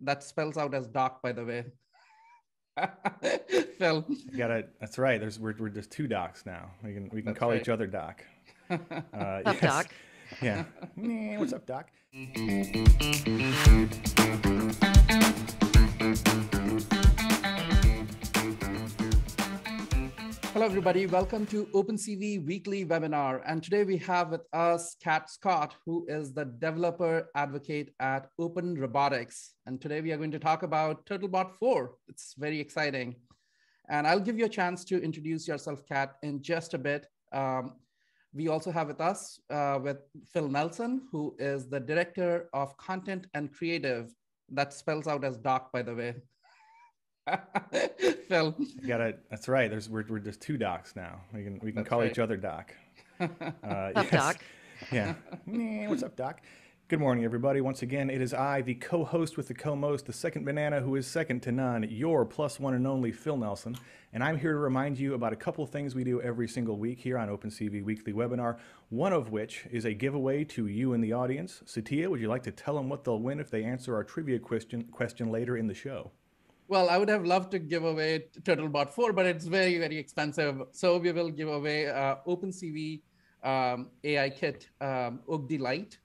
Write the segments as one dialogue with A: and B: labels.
A: That spells out as doc, by the way. Phil.
B: You got it. That's right. We're just two docs now. We can call each other Doc.
C: Up, Doc.
B: Yeah. What's up, Doc?
A: Hello, everybody. Welcome to OpenCV Weekly Webinar. And today we have with us Kat Scott, who is the developer advocate at Open Robotics. And today we are going to talk about Turtlebot 4. It's very exciting. And I'll give you a chance to introduce yourself, Kat, in just a bit. We also have with us with Phil Nelson, who is the director of content and creative. That spells out as doc, by the way. Phil.
B: You got it. That's right. We're just two docs now. We can call each other Doc.
C: Up, Doc.
B: Yeah. What's up, Doc? Good morning, everybody. Once again, it is I, the co-host with the co-most, the second banana who is second to none, your plus one and only Phil Nelson. And I'm here to remind you about a couple of things we do every single week here on OpenCV Weekly Webinar, one of which is a giveaway to you in the audience. Satya, would you like to tell them what they'll win if they answer our trivia question later in the show?
A: Well, I would have loved to give away Turtlebot 4, but it's very, very expensive. So we will give away OpenCV AI Kit, OGD Lite,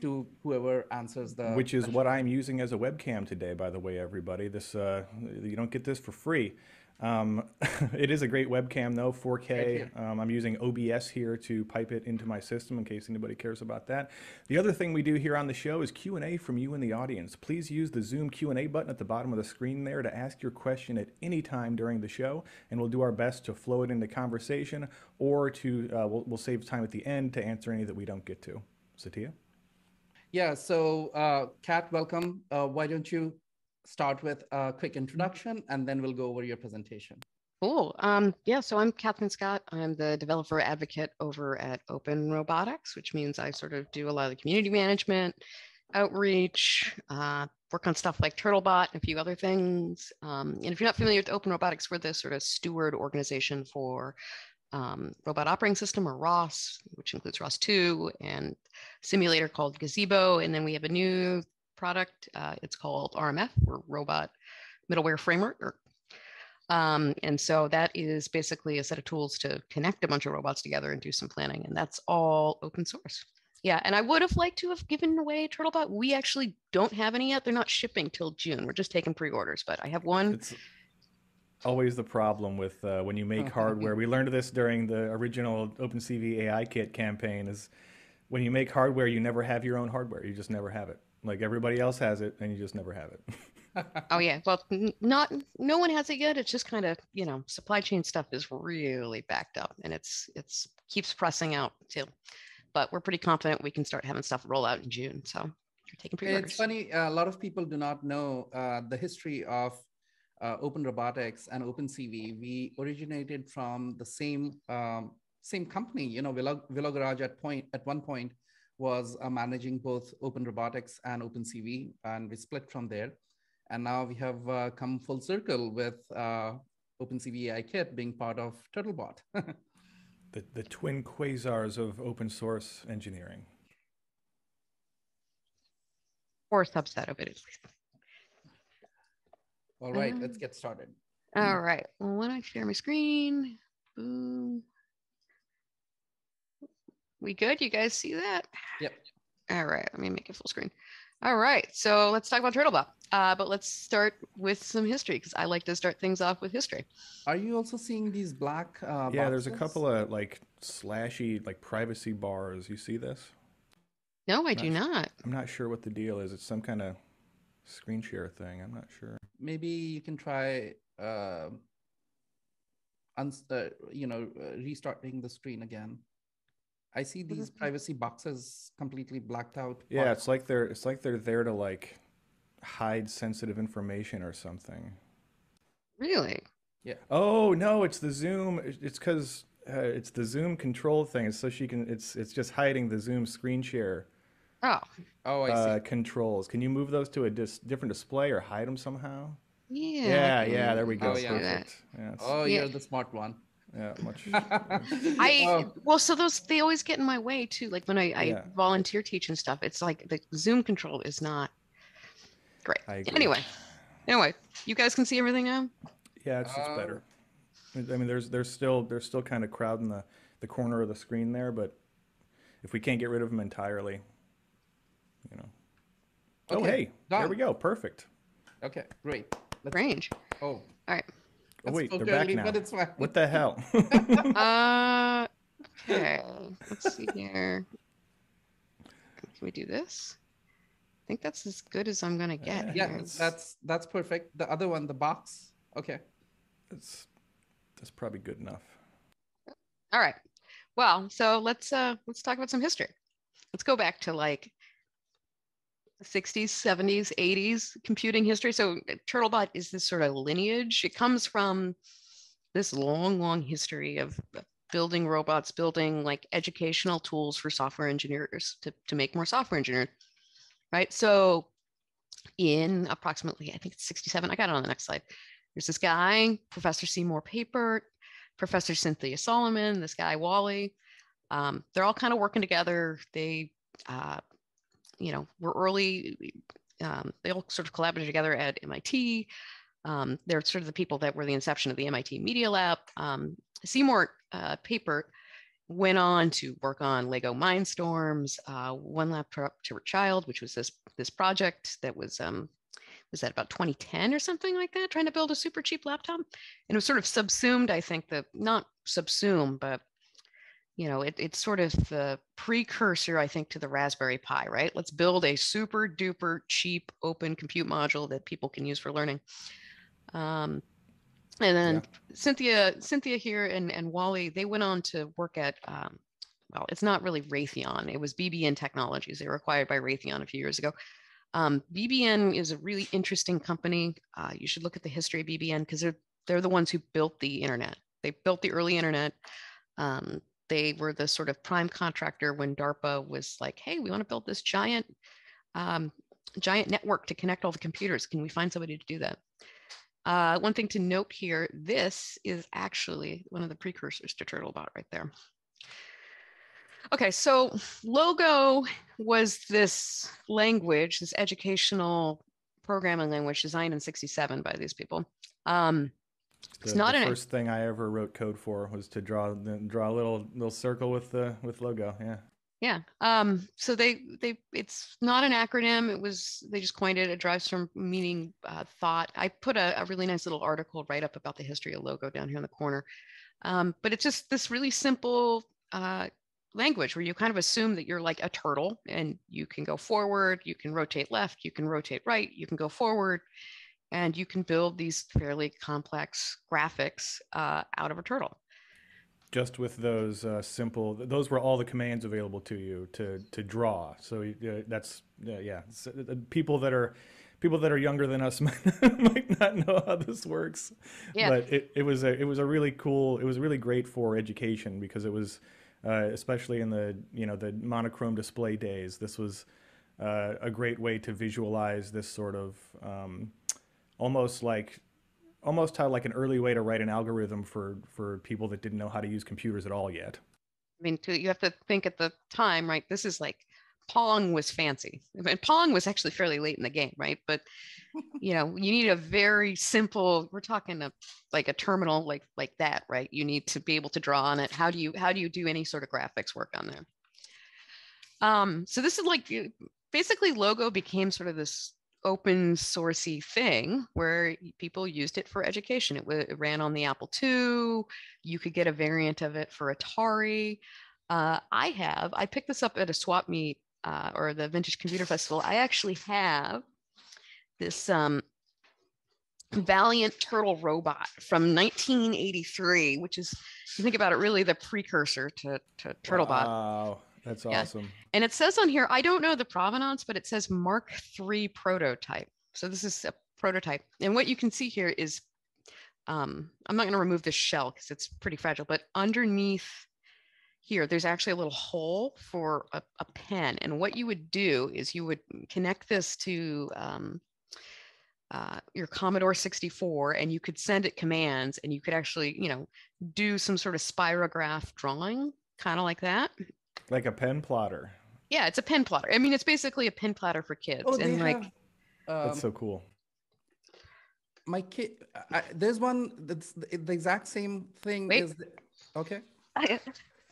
A: to whoever answers the
B: Which is
A: question.
B: what I'm using as a webcam today, by the way, everybody. This you don't get this for free. It is a great webcam, though, 4K. I'm using OBS here to pipe it into my system in case anybody cares about that. The other thing we do here on the show is Q&A from you in the audience. Please use the Zoom Q&A button at the bottom of the screen there to ask your question at any time during the show, and we'll do our best to flow it into conversation, or to we'll save time at the end to answer any that we don't get to. Satya?
A: Yeah, so Kat, welcome. Why don't you start with a quick introduction, and then we'll go over your presentation.
C: Cool. Yeah, so I'm Catherine Scott. I'm the developer advocate over at Open Robotics, which means I sort of do a lot of the community management, outreach, work on stuff like Turtlebot and a few other things. And if you're not familiar with Open Robotics, we're the sort of steward organization for Robot Operating System, or ROS, which includes ROS 2, and simulator called Gazebo. And then we have a new product. It's called RMF, or Robot Middleware Framework. And so that is basically a set of tools to connect a bunch of robots together and do some planning. And that's all open source. Yeah, and I would have liked to have given away Turtlebot. We actually don't have any yet. They're not shipping till June. We're just taking pre-orders, but I have one.
B: It's always the problem with when you make hardware. We learned this during the original OpenCV AI Kit campaign, is when you make hardware, you never have your own hardware. You just never have it. Like everybody else has it, and you just never have it.
C: Oh yeah, well, no one has it yet. It's just kind of, supply chain stuff is really backed up, and it's keeps pressing out too. But we're pretty confident we can start having stuff roll out in June. So you're taking pre-orders.
A: It's funny, a lot of people do not know the history of Open Robotics and OpenCV. We originated from the same company. Willow Garage at one point was managing both Open Robotics and OpenCV, and we split from there. And now we have come full circle with OpenCV AI Kit being part of Turtlebot.
B: The twin quasars of open source engineering.
C: Or a subset of it, at least.
A: All right, let's get started.
C: All right, well, why don't I share my screen? Boom. We good? You guys see that?
A: Yep.
C: All right, let me make it full screen. All right, so let's talk about Turtlebot. But let's start with some history, because I like to start things off with history.
A: Are you also seeing these black
B: Yeah,
A: boxes?
B: there's a couple of slashy privacy bars. You see this?
C: No, I do not.
B: I'm not sure what the deal is. It's some kind of screen share thing. I'm not sure.
A: Maybe you can try restarting the screen again. I see these privacy boxes completely blacked out.
B: Yeah, it's like they're there to hide sensitive information or something.
C: Really?
A: Yeah.
B: Oh no, it's the Zoom. It's because it's the Zoom control thing. So she can. It's just hiding the Zoom screen share.
C: Oh,
A: I see.
B: Controls. Can you move those to a different display or hide them somehow?
C: Yeah.
B: There we go.
A: Oh, yeah.
B: Perfect. Yeah,
A: You're the smart one.
B: Yeah, much.
C: Well, so they always get in my way too. Like when I volunteer teach and stuff, it's like the Zoom control is not. Great.
B: I agree.
C: Anyway, you guys can see everything now?
B: Yeah, it's better. I mean, there's still kind of crowding the corner of the screen there, but if we can't get rid of them entirely, you know.
A: Okay,
B: oh, hey,
A: done.
B: there we go. Perfect.
A: Okay, great.
C: Range.
A: Oh,
C: All right.
B: Oh, wait, they're
A: early,
B: back now.
A: but it's fine.
B: What the hell?
C: Okay. Let's see here. Can we do this? I think that's as good as I'm gonna get.
A: Yeah,
C: here.
A: that's perfect. The other one, the box. Okay.
B: That's probably good enough.
C: All right. Well, so let's talk about some history. Let's go back to like 60s, 70s, 80s computing history. So Turtlebot is this sort of lineage. It comes from this long history of building robots, building like educational tools for software engineers to make more software engineers, right? So in approximately, I think it's 67, I got it on the next slide. There's this guy, Professor Seymour Papert, Professor Cynthia Solomon, this guy, Wally. They're all kind of working together. They, were early, they all sort of collaborated together at MIT. They're sort of the people that were the inception of the MIT Media Lab. Seymour Papert went on to work on Lego Mindstorms, One Laptop per Child, which was this project that was that about 2010 or something like that, trying to build a super cheap laptop. And it was sort of subsumed, I think, not subsumed, but it's sort of the precursor, I think, to the Raspberry Pi, right? Let's build a super duper cheap open compute module that people can use for learning. And then Cynthia here and Wally, they went on to work at, well, it's not really Raytheon. It was BBN Technologies. They were acquired by Raytheon a few years ago. BBN is a really interesting company. You should look at the history of BBN because they're the ones who built the internet. They built the early internet. They were the sort of prime contractor when DARPA was like, hey, we want to build this giant network to connect all the computers. Can we find somebody to do that? One thing to note here, this is actually one of the precursors to Turtlebot right there. Okay, so Logo was this language, this educational programming language designed in '67 by these people. It's not
B: the first thing I ever wrote code for was to draw a little circle with Logo. Yeah.
C: So it's not an acronym. They just coined it. It derives from meaning thought. I put a really nice little article right up about the history of Logo down here in the corner. But it's just this really simple language where you kind of assume that you're like a turtle and you can go forward, you can rotate left, you can rotate right, you can go forward, and you can build these fairly complex graphics out of a turtle.
B: Just with those those were all the commands available to you to draw. So that's So, people that are younger than us might not know how this works. Yeah. But it was a really cool. It was really great for education because it was especially in the the monochrome display days. This was a great way to visualize this sort of almost how like an early way to write an algorithm for people that didn't know how to use computers at all yet.
C: I mean, you have to think at the time, right? This is like Pong was fancy. And Pong was actually fairly late in the game, right? But you need a very simple. We're talking like a terminal like that, right? You need to be able to draw on it. How do you do any sort of graphics work on there? So this is like basically Logo became sort of this open sourcey thing where people used it for education. It ran on the Apple II. You could get a variant of it for Atari. I picked this up at a swap meet or the Vintage Computer Festival. I actually have this Valiant Turtle robot from 1983, which is, you think about it, really the precursor to Turtlebot.
B: Wow. That's awesome.
C: And it says on here, I don't know the provenance, but it says Mark III prototype. So this is a prototype. And what you can see here is, I'm not going to remove this shell because it's pretty fragile, but underneath here, there's actually a little hole for a pen. And what you would do is you would connect this to your Commodore 64, and you could send it commands, and you could actually, do some sort of spirograph drawing, kind of like that.
B: Like a pen plotter.
C: Yeah, it's a pen plotter. I mean, it's basically a pen plotter for kids.
A: Oh,
C: and
B: That's so cool.
A: My kid, there's one that's the exact same thing.
C: Wait.
A: Okay.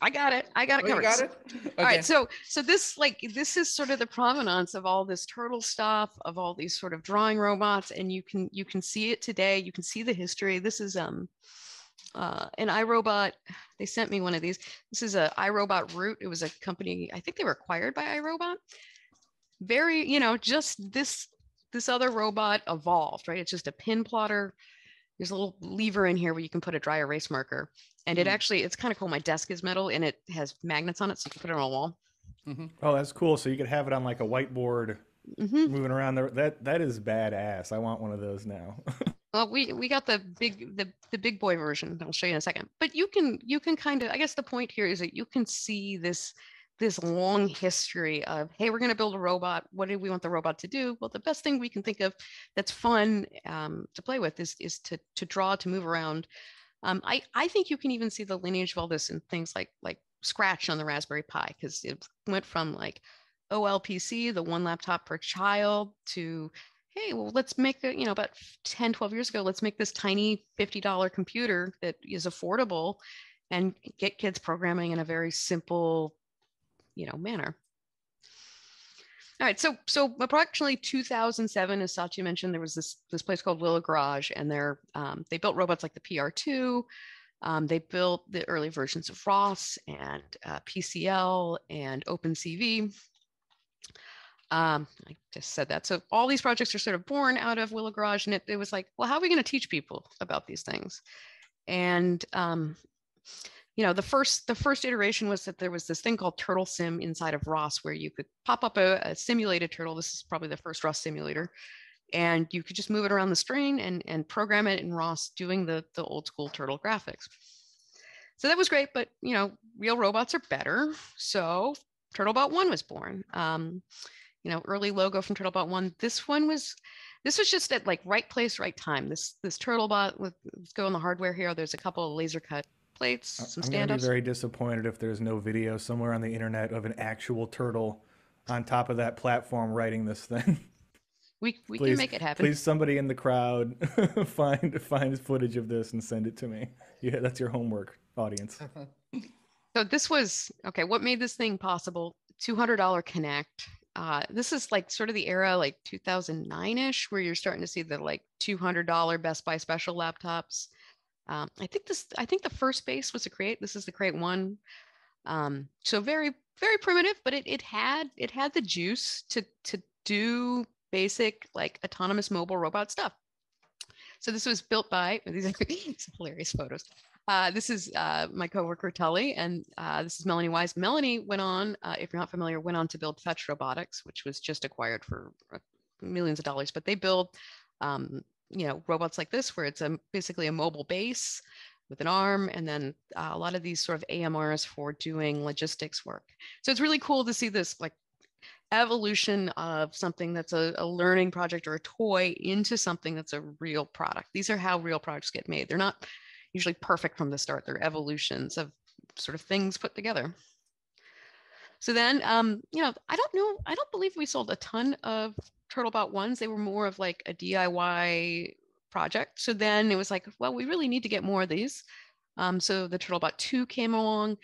C: I got it. I got it covered.
A: You got it? Okay.
C: All right. So this is sort of the provenance of all this turtle stuff, of all these sort of drawing robots, and you can see it today. You can see the history. This is an Irobot. They sent me one of these. This is a Irobot Root. It was a company. I think they were acquired by Irobot. Very, just this other robot evolved, right? It's just a pin plotter. There's a little lever in here where you can put a dry erase marker. And it's kind of cool. My desk is metal and it has magnets on it, so you can put it on a wall.
B: Oh, that's cool. So you could have it on like a whiteboard moving around there. That is badass. I want one of those now.
C: Well, we got the big boy version. I'll show you in a second. But you can kind of, I guess the point here is that you can see this long history of, hey, we're going to build a robot. What do we want the robot to do? Well, the best thing we can think of that's fun to play with is to draw, to move around. I think you can even see the lineage of all this in things like Scratch on the Raspberry Pi, because it went from like OLPC, the one laptop per child, to, hey, well, let's make about 10, 12 years ago, let's make this tiny $50 computer that is affordable and get kids programming in a very simple, manner. All right, so approximately 2007, as Satya mentioned, there was this place called Willow Garage, and they built robots like the PR2. They built the early versions of ROS and PCL and OpenCV. I just said that. So all these projects are sort of born out of Willow Garage, and it was like, well, how are we going to teach people about these things? And the first iteration was that there was this thing called Turtle Sim inside of ROS, where you could pop up a simulated turtle. This is probably the first ROS simulator. And you could just move it around the screen and program it in ROS doing the old school turtle graphics. So that was great, but real robots are better. So Turtlebot 1 was born. Early logo from Turtlebot 1. This was just at like right place, right time. This Turtlebot, let's go on the hardware here. There's a couple of laser cut plates, some stand-ups.
B: I'm going to be very disappointed if there's no video somewhere on the internet of an actual turtle on top of that platform writing this thing.
C: We can make it happen.
B: Please, somebody in the crowd find footage of this and send it to me. Yeah, that's your homework, audience.
C: So this was, okay, what made this thing possible? $200 Connect. This is like sort of the era, like 2009-ish, where you're starting to see the like $200 Best Buy special laptops. I think the first base was a Crate. This is the Crate 1. So very, very primitive, but it had the juice to do basic like autonomous mobile robot stuff. So this was built by, these are hilarious photos. This is my coworker Tully, and this is Melanie Wise. Melanie went on, if you're not familiar, went on to build Fetch Robotics, which was just acquired for millions of dollars. But they build, robots like this, where it's basically a mobile base with an arm, and then a lot of these sort of AMRs for doing logistics work. So it's really cool to see this like evolution of something that's a learning project or a toy into something that's a real product. These are how real products get made. They're not usually perfect from the start. They're evolutions of sort of things put together. So then, I don't believe we sold a ton of Turtlebot 1s. They were more of like a DIY project. So then it was like, well, we really need to get more of these. So the Turtlebot 2 came along.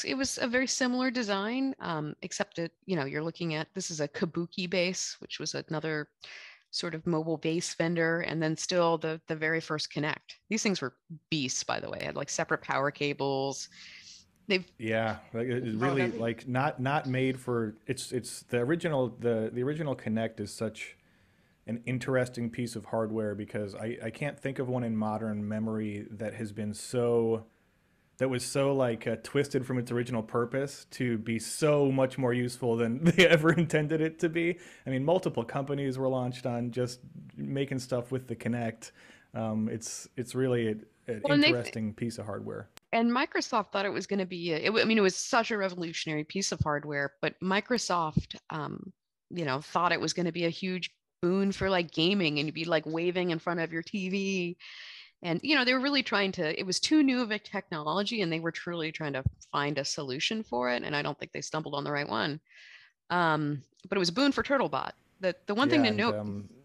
C: It was a very similar design, except that, you're looking at, this is a Kabuki base, which was another sort of mobile base vendor. And then still the very first Connect. These things were beasts, by the way. Had like separate power cables.
B: It's really like not made for, it's the original Connect is such an interesting piece of hardware, because I can't think of one in modern memory that was so like twisted from its original purpose to be so much more useful than they ever intended it to be. I mean, multiple companies were launched on just making stuff with the Connect. It's really an interesting piece of hardware.
C: And Microsoft thought it was going to be, it was such a revolutionary piece of hardware, but Microsoft, thought it was going to be a huge boon for like gaming, and you'd be like waving in front of your TV. And, they were really trying to, it was too new of a technology, and they were truly trying to find a solution for it. And I don't think they stumbled on the right one. But it was a boon for Turtlebot. the one thing to
B: and
C: note.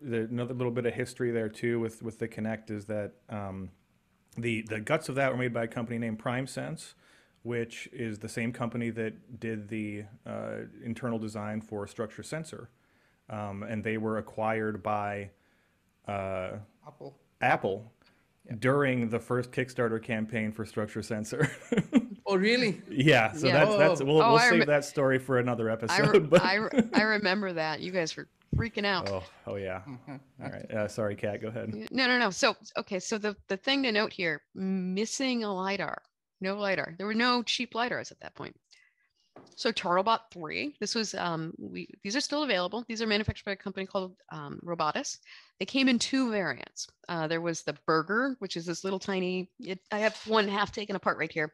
B: another little bit of history there too with the Kinect is that the guts of that were made by a company named PrimeSense, which is the same company that did the internal design for Structure Sensor, and they were acquired by Apple during the first Kickstarter campaign for Structure Sensor.
A: Oh, really?
B: Yeah. So that's we'll save that story for another episode.
C: I remember that. You guys were freaking out.
B: Oh yeah. All right. Sorry, Kat. Go ahead.
C: No. So okay. So the thing to note here: missing a lidar. No lidar. There were no cheap lidars at that point. So Turtlebot 3, this was, these are still available. These are manufactured by a company called Robotis. They came in 2 variants. There was the Burger, which is this little tiny, I have one half taken apart right here,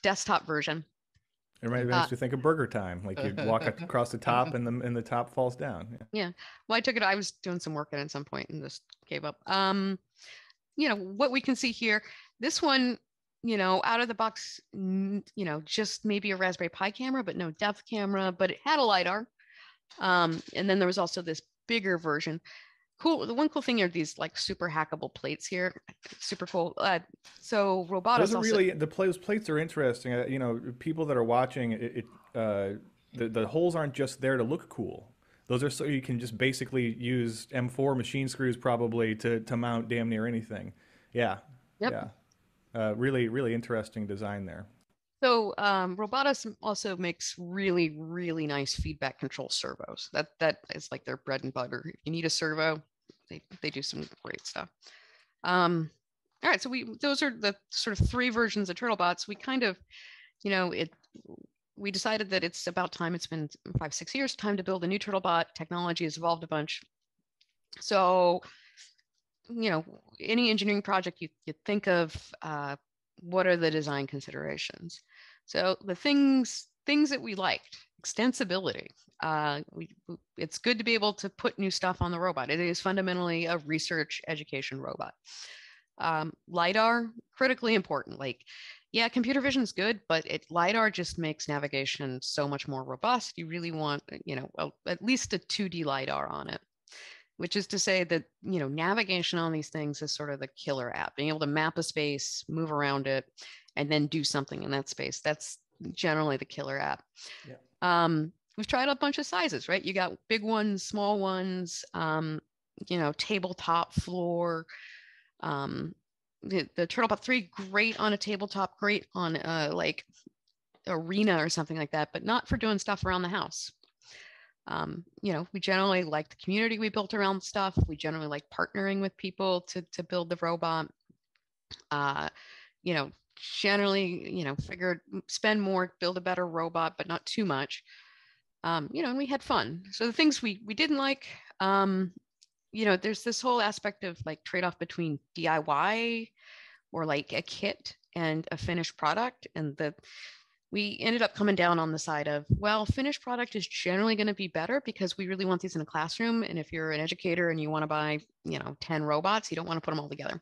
C: desktop version.
B: It makes you think of Burger Time, like you walk across the top and the top falls down.
C: Yeah. Well, I took it, I was doing some work at some point and just gave up. What we can see here, this one, out of the box, just maybe a Raspberry Pi camera, but no depth camera, but it had a LiDAR. And then there was also this bigger version. Cool. The one cool thing are these like super hackable plates here. Super cool. So Robotis
B: those are really, those plates are interesting. People that are watching the holes aren't just there to look cool. Those are so you can just basically use M4 machine screws probably to mount damn near anything. Yeah.
C: Yep.
B: Yeah. Really, really interesting design there.
C: So Robotis also makes really, really nice feedback control servos. That is like their bread and butter. If you need a servo, they do some great stuff. All right, so those are the sort of 3 versions of Turtlebots. We kind of, we decided that it's about time. It's been 5-6 years, time to build a new Turtlebot. Technology has evolved a bunch. So, any engineering project you think of, what are the design considerations? So the things that we liked: extensibility. It's good to be able to put new stuff on the robot. It is fundamentally a research education robot. LiDAR, critically important. Like, yeah, computer vision is good, but LiDAR just makes navigation so much more robust. You really want, at least a 2D LiDAR on it, which is to say that, navigation on these things is sort of the killer app. Being able to map a space, move around it, and then do something in that space. That's generally the killer app. Yeah. We've tried a bunch of sizes, right? You got big ones, small ones, tabletop, floor. The Turtlebot 3, great on a tabletop, great on like arena or something like that, but not for doing stuff around the house. We generally like the community we built around stuff. We generally like partnering with people to build the robot. Generally, figured spend more, build a better robot, but not too much. And we had fun. So the things we didn't like, there's this whole aspect of like trade-off between DIY or like a kit and a finished product. And we ended up coming down on the side of, well, finished product is generally going to be better because we really want these in a classroom. And if you're an educator and you want to buy, 10 robots, you don't want to put them all together.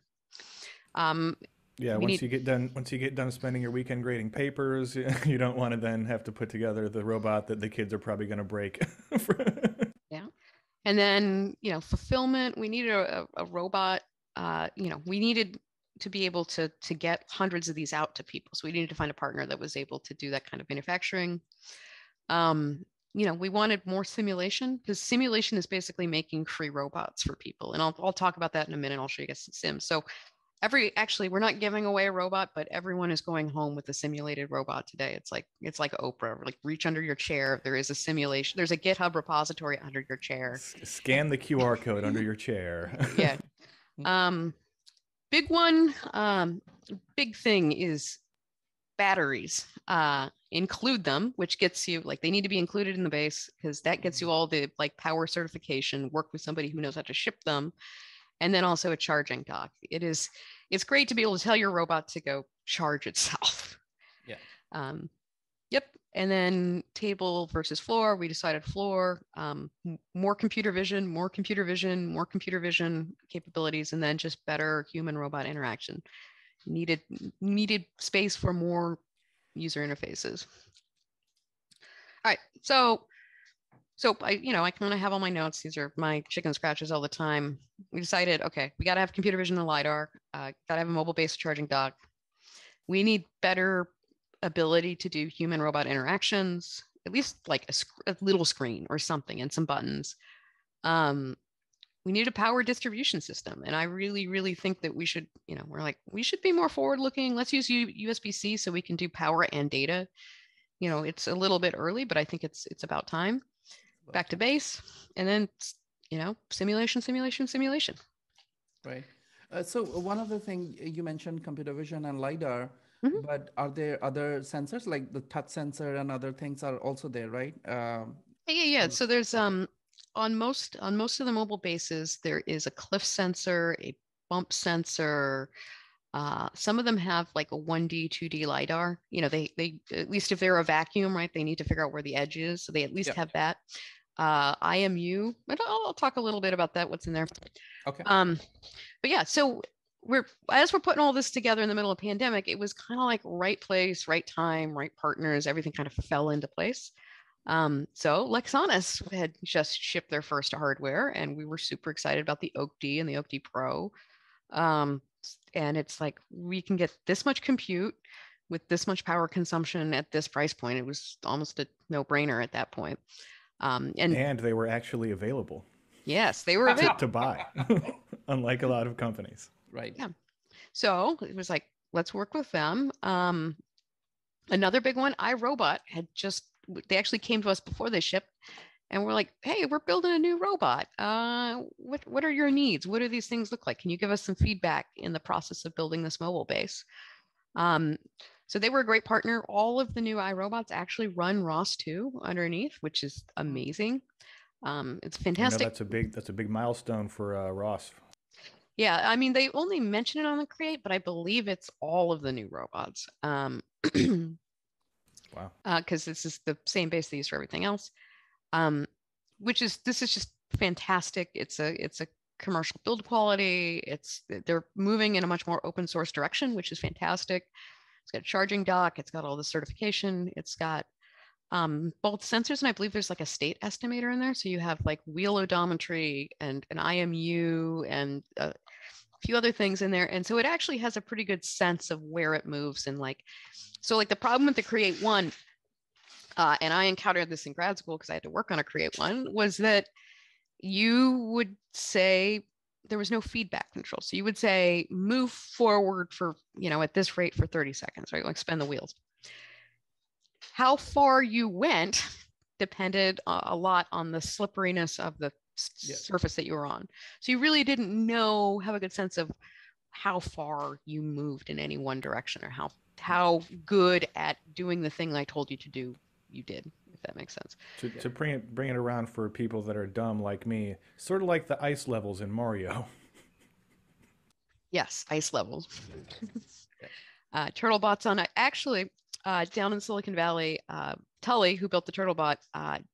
B: Once you get done spending your weekend grading papers, you don't want to then have to put together the robot that the kids are probably going to break.
C: Yeah. And then, fulfillment, we needed a robot, we needed to be able to get hundreds of these out to people. So we needed to find a partner that was able to do that kind of manufacturing. We wanted more simulation, because simulation is basically making free robots for people. And I'll talk about that in a minute. I'll show you guys some sims. So we're not giving away a robot, but everyone is going home with a simulated robot today. It's like Oprah, like reach under your chair. There is a simulation. There's a GitHub repository under your chair.
B: Scan the QR code under your chair.
C: Yeah. Big one, big thing is batteries. Include them, which gets you, like, they need to be included in the base, because that gets you all the like power certification, work with somebody who knows how to ship them. And then also a charging dock. It's great to be able to tell your robot to go charge itself. Yeah. Yep. And then table versus floor. We decided floor, more computer vision capabilities, and then just better human robot interaction. Needed space for more user interfaces. All right. So So I kind of have all my notes. These are my chicken scratches all the time. We decided, okay, we got to have computer vision and LiDAR, got to have a mobile-based charging dock. We need better ability to do human robot interactions, at least like a little screen or something and some buttons. We need a power distribution system. And I really, really think that we should, we should be more forward looking. Let's use USB-C so we can do power and data. It's a little bit early, but I think it's about time. Back to base, and then simulation.
A: Right. So one other thing you mentioned, computer vision and LiDAR, but are there other sensors like the touch sensor and other things are also there, right?
C: Yeah. So there's on most of the mobile bases, there is a cliff sensor, a bump sensor. Some of them have like a 1D, 2D LiDAR. They at least if they're a vacuum, right, they need to figure out where the edge is. So they at least have that. IMU, but I'll talk a little bit about that, what's in there.
A: Okay.
C: But yeah, so we're putting all this together in the middle of pandemic, it was kind of like right place, right time, right partners, everything kind of fell into place. So Lexonis had just shipped their first hardware, and we were super excited about the OAK-D and the OAK-D Pro. And it's like, we can get this much compute with this much power consumption at this price point. It was almost a no-brainer at that point.
B: And they were actually available.
C: Yes, they were available
B: to buy, unlike a lot of companies.
A: Right.
C: Yeah. So it was like, let's work with them. Another big one, Irobot they actually came to us before they shipped, and we're like, hey, we're building a new robot. What are your needs? What do these things look like? Can you give us some feedback in the process of building this mobile base? So they were a great partner. All of the new iRobots actually run ROS 2 underneath, which is amazing. It's fantastic.
B: That's a big milestone for ROS.
C: Yeah, I mean, they only mention it on the Create, but I believe it's all of the new robots.
B: Wow.
C: Because this is the same base they use for everything else. This is just fantastic. It's a commercial build quality. They're moving in a much more open source direction, which is fantastic. It's got a charging dock. It's got all the certification. It's got both sensors, and I believe there's like a state estimator in there. So you have like wheel odometry and an IMU and a few other things in there. And so it actually has a pretty good sense of where it moves. And so the problem with the Create One, and I encountered this in grad school because I had to work on a Create One, was that you would say there was no feedback control. So you would say, move forward for, at this rate for 30 seconds, right? Like spin the wheels. How far you went depended a lot on the slipperiness of the surface that you were on. So you really didn't have a good sense of how far you moved in any one direction, or how good at doing the thing I told you to do you did, if that makes sense.
B: To bring it around for people that are dumb like me, sort of like the ice levels in Mario.
C: Yes, ice levels. Turtlebots on actually down in Silicon Valley, Tully, who built the Turtlebot,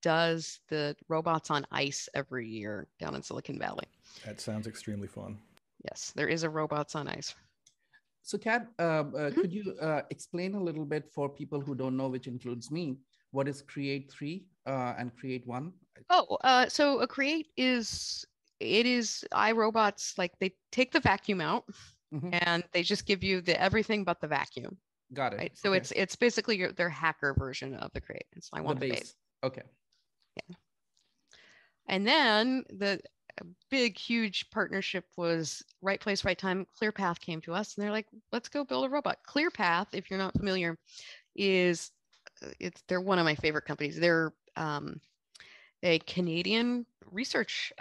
C: does the robots on ice every year down in Silicon Valley.
B: That sounds extremely fun.
C: Yes, there is a robots on ice.
A: So Kat, could you explain a little bit for people who don't know, which includes me, what is Create 3 and Create 1?
C: So a Create is iRobots, like they take the vacuum out and they just give you everything but the vacuum.
A: Got it.
C: Right? So okay. It's basically their hacker version of the Create. It's I want the base.
A: Okay.
C: Yeah. And then the big, huge partnership was right place, right time. Clearpath came to us and they're like, let's go build a robot. Clearpath, if you're not familiar, they're one of my favorite companies. They're a Canadian research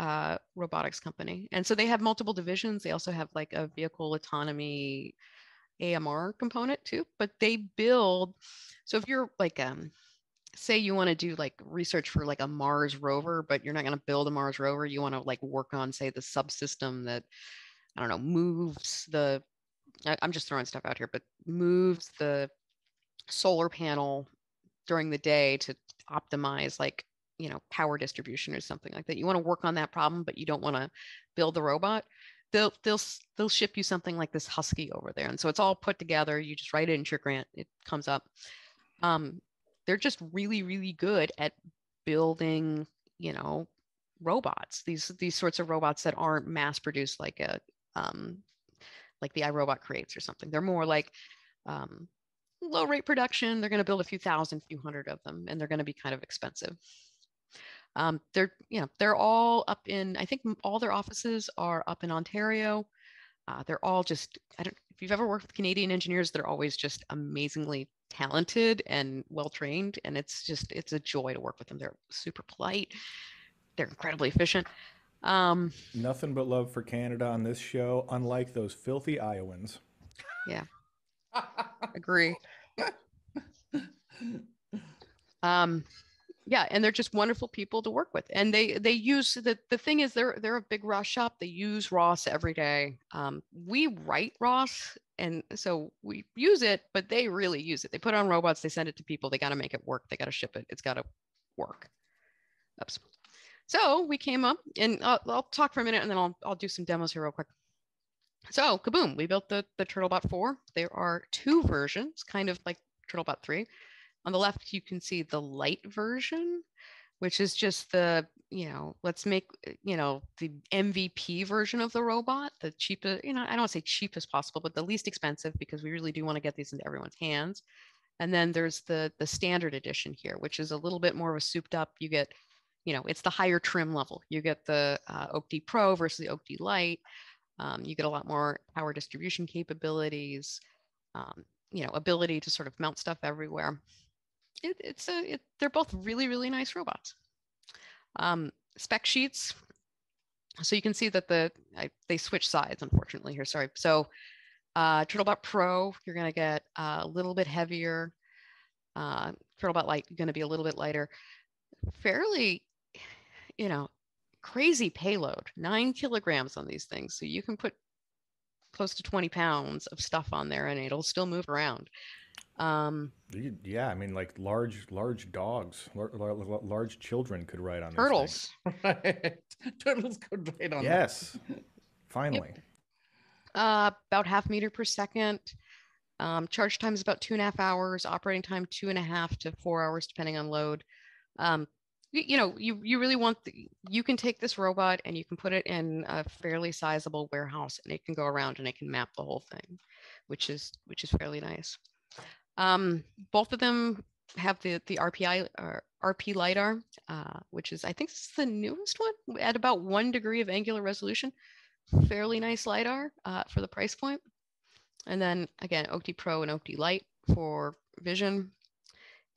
C: robotics company. And so they have multiple divisions. They also have like a vehicle autonomy AMR component too, but they build. So if you're like, say you want to do like research for like a Mars rover, but you're not going to build a Mars rover. You want to like work on, say, the subsystem that, I don't know, moves I'm just throwing stuff out here, but moves the solar panel during the day to optimize like, power distribution or something like that. You want to work on that problem, but you don't want to build the robot. They'll ship you something like this Husky over there. And so it's all put together. You just write it into your grant. It comes up. They're just really, really good at building, robots, these sorts of robots that aren't mass produced like like the Irobot crates or something. They're more like low rate production. They're going to build a few thousand, few hundred of them, and they're going to be kind of expensive. They're all up in, I think all their offices are up in Ontario. They're all just, if you've ever worked with Canadian engineers, they're always just amazingly talented and well-trained. And it's a joy to work with them. They're super polite. They're incredibly efficient.
B: Nothing but love for Canada on this show, unlike those filthy Iowans.
C: Yeah. Agree. Yeah, and they're just wonderful people to work with. And they use the thing is they're a big ROS shop. They use ROS every day. We write ROS, and so we use it, but they really use it. They put it on robots, they send it to people, they got to make it work, they got to ship it, it's got to work. Oops. So we came up, and I'll talk for a minute, and then I'll do some demos here real quick. So kaboom, we built the Turtlebot 4. There are 2 versions, kind of like Turtlebot 3. On the left, you can see the light version, which is just the, let's make, the MVP version of the robot, the cheapest, I don't want to say cheapest possible, but the least expensive, because we really do want to get these into everyone's hands. And then there's the standard edition here, which is a little bit more of a souped up. You get, it's the higher trim level. You get the OpenCV Pro versus the OpenCV Lite. You get a lot more power distribution capabilities, ability to sort of mount stuff everywhere. They're both really, really nice robots. Spec sheets. So you can see that they switch sides, unfortunately here. Sorry. So Turtlebot Pro, you're going to get a little bit heavier. Turtlebot Lite, you're going to be a little bit lighter. Fairly, crazy payload, 9 kilograms on these things. So you can put close to 20 pounds of stuff on there and it'll still move around.
B: Yeah, I mean, like large dogs, large children could ride on
C: turtles.
B: This
A: thing. Right. Turtles could ride on.
B: Yes, finally.
C: Yep. About 0.5 meters per second. Charge time is about 2.5 hours. Operating time 2.5 to 4 hours, depending on load. You really want you can take this robot and you can put it in a fairly sizable warehouse, and it can go around and it can map the whole thing, which is fairly nice. Both of them have the RP LiDAR, which is, I think this is the newest one at about 1 degree of angular resolution. Fairly nice LiDAR for the price point. And then again, OpenCV Pro and OpenCV Lite for vision.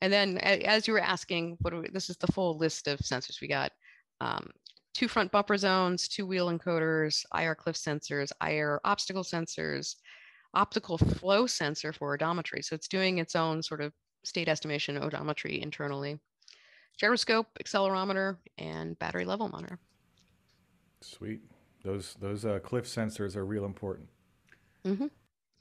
C: And then as you were asking, this is the full list of sensors. We got 2 front bumper zones, 2 wheel encoders, IR cliff sensors, IR obstacle sensors, optical flow sensor for odometry. So it's doing its own sort of state estimation odometry internally. Gyroscope, accelerometer, and battery level monitor.
B: Sweet. Those cliff sensors are real important.
C: Mm-hmm.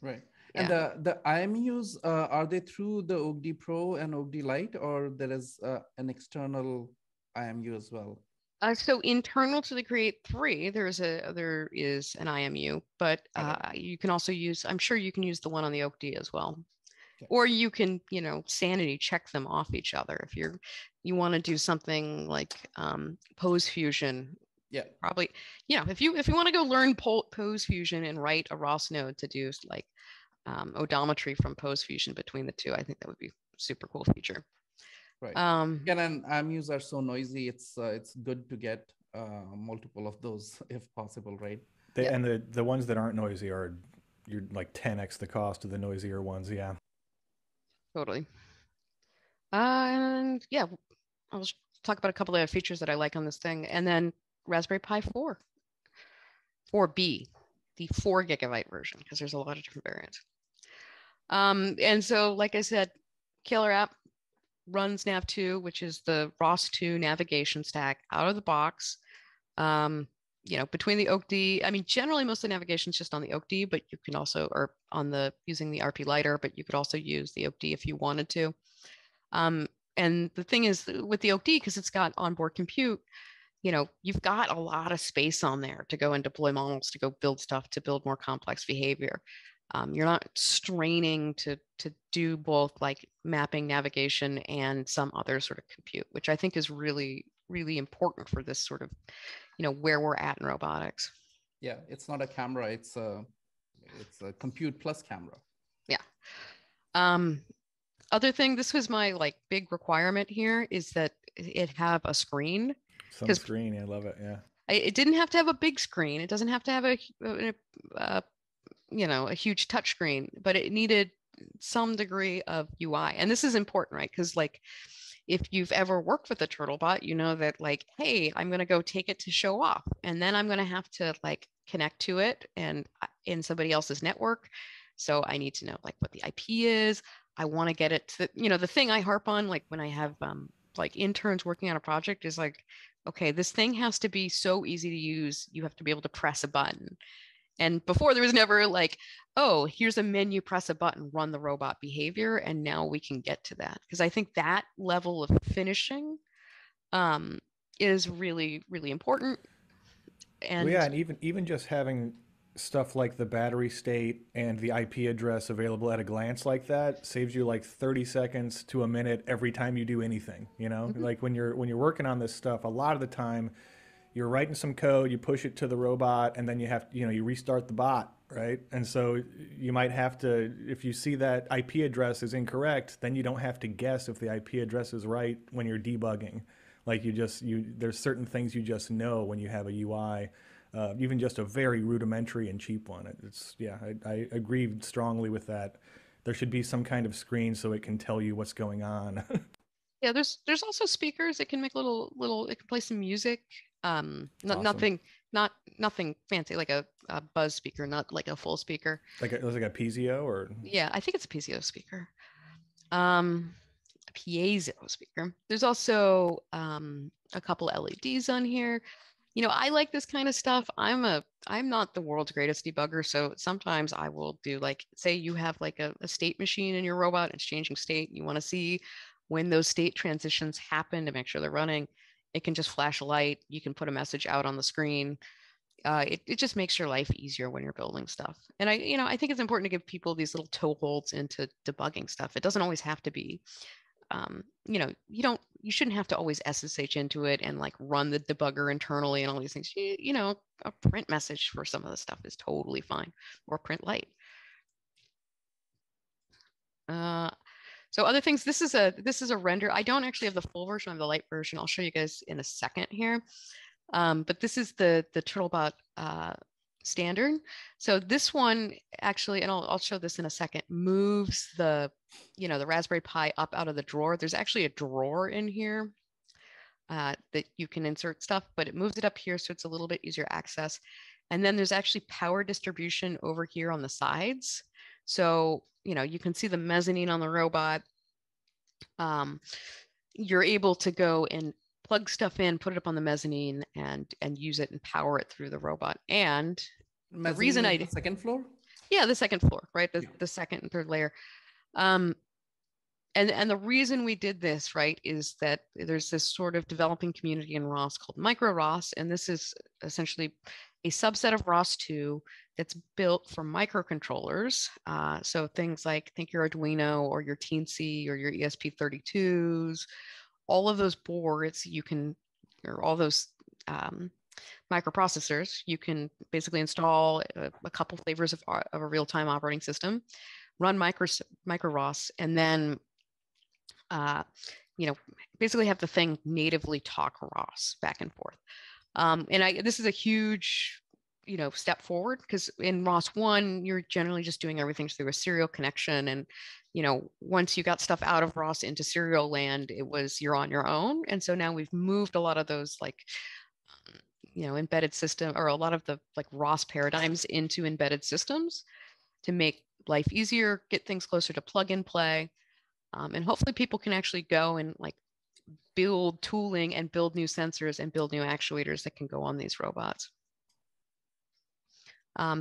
A: Right. And the IMUs, are they through the OpenCV Pro and OpenCV Lite, or there is an external IMU as well?
C: So internal to the Create 3, there is an IMU, but you can also use, I'm sure you can use the one on the OpenCV as well. Okay. Or you can, sanity check them off each other. If you want to do something like pose fusion.
A: Yeah.
C: Probably, if you want to go learn pose fusion and write a ROS node to do like odometry from pose fusion between the 2, I think that would be a super cool feature.
A: Right. Again, and IMUs are so noisy. It's good to get multiple of those if possible, right?
B: And the ones that aren't noisy you're like 10x the cost of the noisier ones. Yeah.
C: Totally. And yeah, I'll talk about a couple of features that I like on this thing, and then Raspberry Pi 4B, the 4 gigabyte version, because there's a lot of different variants. And so, like I said, killer app, runs Nav2, which is the ROS2 navigation stack out of the box. Between the OpenCV, I mean, generally most of the navigation is just on the OpenCV, but you can also, or using the RP LiDAR, but you could also use the OpenCV if you wanted to. And the thing is with the OpenCV, because it's got onboard compute, you've got a lot of space on there to go and deploy models, to go build stuff, to build more complex behavior. You're not straining to do both like mapping, navigation, and some other sort of compute, which I think is really, really important for this sort of, where we're at in robotics.
A: Yeah, it's not a camera, it's a compute plus camera.
C: Yeah. Other thing, this was my like big requirement here, is that it have a screen.
B: Some screen, I love it. Yeah.
C: It didn't have to have a big screen. It doesn't have to have a huge touch screen, but it needed some degree of UI. And this is important, right? Because like, if you've ever worked with a Turtlebot, you know that like, hey, I'm going to go take it to show off, and then I'm going to have to like connect to it and in somebody else's network. So I need to know like what the IP is. I want to get it to, the thing I harp on, like when I have like interns working on a project, is like, okay, this thing has to be so easy to use. You have to be able to press a button. And before, there was never like, oh, here's a menu, press a button, run the robot behavior. And now we can get to that. Because I think that level of finishing is really, really important. And
B: well, yeah, and even just having stuff like the battery state and the IP address available at a glance like that saves you like 30 seconds to a minute every time you do anything, Like when you're working on this stuff, a lot of the time you're writing some code, you push it to the robot, and then you have, you restart the bot, right? And so you might have to, if you see that IP address is incorrect, then you don't have to guess if the IP address is right when you're debugging. Like there's certain things you just know when you have a UI, even just a very rudimentary and cheap one. I agree strongly with that. There should be some kind of screen so it can tell you what's going on.
C: Yeah, there's also speakers. It can make it can play some music.
B: Awesome.
C: Nothing fancy, like a buzz speaker, not like a full speaker.
B: Like a piezo, or?
C: Yeah, I think it's a piezo speaker. A piezo speaker. There's also a couple LEDs on here. I like this kind of stuff. I'm not the world's greatest debugger, so sometimes I will do, like, say you have like a state machine in your robot, it's changing state, and you want to see when those state transitions happen to make sure they're running. It can just flash a light. You can put a message out on the screen. It just makes your life easier when you're building stuff. And I think it's important to give people these little toeholds into debugging stuff. It doesn't always have to be, you shouldn't have to always SSH into it and like run the debugger internally and all these things. A print message for some of the stuff is totally fine, or print light. So other things, this is a render. I don't actually have the full version, of the light version. I'll show you guys in a second here. But this is the Turtlebot standard. So this one actually, and I'll show this in a second, moves the Raspberry Pi up out of the drawer. There's actually a drawer in here that you can insert stuff, but it moves it up here so it's a little bit easier access. And then there's actually power distribution over here on the sides. So you can see the mezzanine on the robot. You're able to go and plug stuff in, put it up on the mezzanine, and use it and power it through the robot. And
A: mezzanine, the reason the second floor?
C: Yeah, the second floor, right? The second and third layer. And the reason we did this, right, is that there's this sort of developing community in ROS called micro ROS, and this is essentially a subset of ROS2 that's built for microcontrollers. So things like, think your Arduino or your Teensy or your ESP32s, all of those boards or all those microprocessors, you can basically install a couple flavors of a real-time operating system, run micro ROS, and then basically have the thing natively talk ROS back and forth. This is a huge, step forward, because in ROS 1, you're generally just doing everything through a serial connection. And, once you got stuff out of ROS into serial land, you're on your own. And so now we've moved a lot of those, like, embedded system, or a lot of the like ROS paradigms into embedded systems to make life easier, get things closer to plug and play. And hopefully people can actually go and like build tooling and build new sensors and build new actuators that can go on these robots.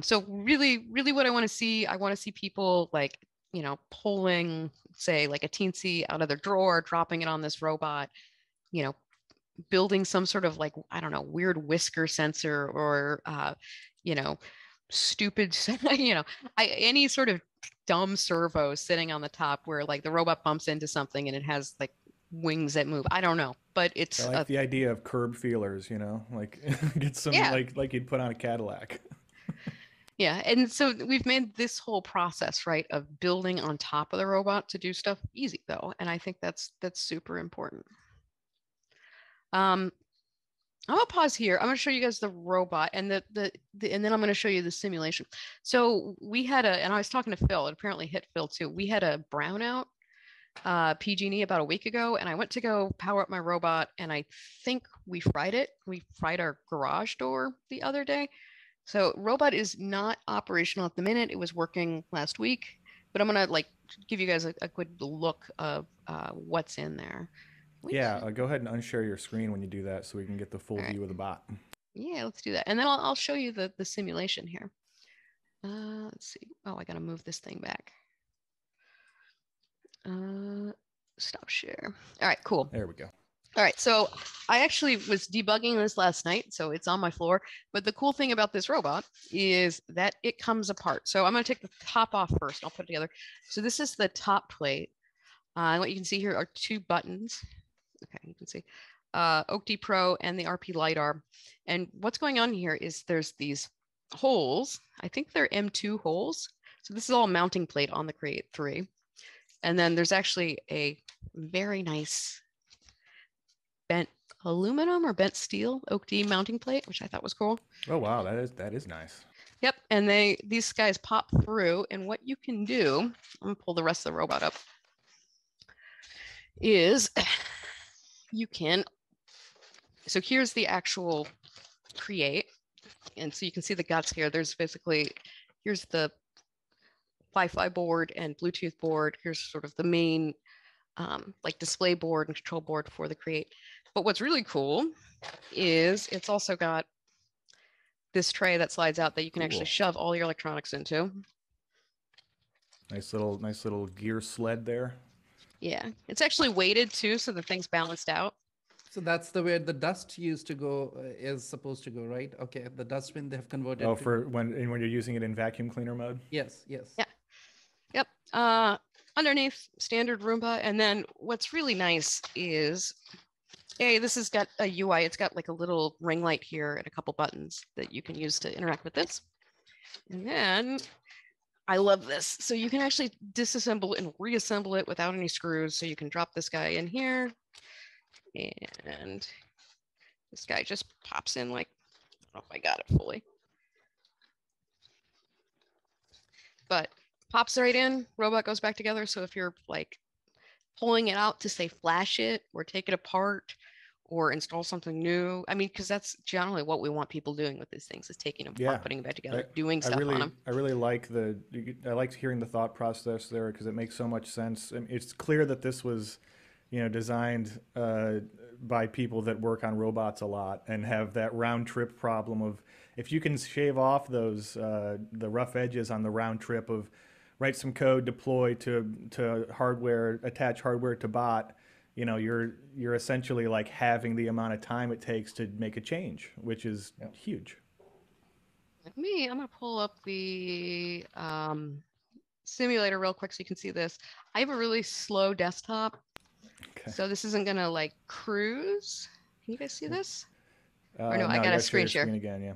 C: So really, really what I want to see people like, pulling, say, like a Teensy out of their drawer, dropping it on this robot, building some sort of like, I don't know, weird whisker sensor, or, stupid, any sort of dumb servo sitting on the top where like the robot bumps into something and it has like wings that move. I don't know, but it's
B: I like the idea of curb feelers, you know, like get some
C: yeah.
B: like you'd put on a Cadillac.
C: Yeah, and so we've made this whole process, right, of building on top of the robot to do stuff easy, though, and I think that's super important. I'm gonna pause here. I'm gonna show you guys the robot, and and then I'm gonna show you the simulation. So we had and I was talking to Phil. It apparently hit Phil too. We had a brownout PG&E about a week ago, and I went to go power up my robot, and I think we fried it. We fried our garage door the other day. So robot is not operational at the minute. It was working last week, but I'm gonna like give you guys a quick look of what's in there.
B: Yeah, go ahead and unshare your screen when you do that so we can get the full view of the bot.
C: Yeah, let's do that. And then I'll show you the simulation here. Let's see. Oh, I gotta move this thing back. Stop share. All right, cool.
B: There we go.
C: All right, so I actually was debugging this last night, so it's on my floor. But the cool thing about this robot is that it comes apart. So I'm going to take the top off first. I'll put it together. So this is the top plate. And what you can see here are two buttons. Okay, you can see OpenCV Pro and the RP LiDAR. And what's going on here is there's these holes. I think they're M2 holes. So this is all mounting plate on the Create 3. And then there's actually a very nice bent aluminum or bent steel OpenCV mounting plate, which I thought was cool.
B: Oh wow, that is nice.
C: Yep, and these guys pop through, and what you can do, I'm gonna pull the rest of the robot up, is you can, so here's the actual Create, and so you can see the guts here. There's basically, here's the Wi-Fi board and Bluetooth board. Here's sort of the main like display board and control board for the Create. But what's really cool is it's also got this tray that slides out that you can actually shove all your electronics into.
B: Nice little gear sled there.
C: Yeah, it's actually weighted too, so the thing's balanced out.
A: So that's the way the dust used to go, is supposed to go, right? Okay, the dustbin they have converted.
B: Oh, for when you're using it in vacuum cleaner mode?
A: Yes, yes.
C: Yeah. Yep. Underneath standard Roomba, and then what's really nice is, hey, this has got a UI. It's got like a little ring light here and a couple buttons that you can use to interact with this. And then I love this. So you can actually disassemble and reassemble it without any screws. So you can drop this guy in here, and this guy just pops in like, I don't know if I got it fully, but pops right in, robot goes back together. So if you're like pulling it out to say flash it or take it apart or install something new, I mean, because that's generally what we want people doing with these things, is taking them apart, putting them back together, doing stuff on them.
B: I really like I liked hearing the thought process there, because it makes so much sense. I mean, it's clear that this was, you know, designed by people that work on robots a lot and have that round trip problem of, if you can shave off those the rough edges on the round trip of write some code, deploy to hardware, attach hardware to bot, you know, you're essentially like having the amount of time it takes to make a change, which is huge.
C: I'm gonna pull up the simulator real quick so you can see this. I have a really slow desktop, so this isn't gonna like cruise. Can you guys see this? Or no, I got a screen share.
B: Again,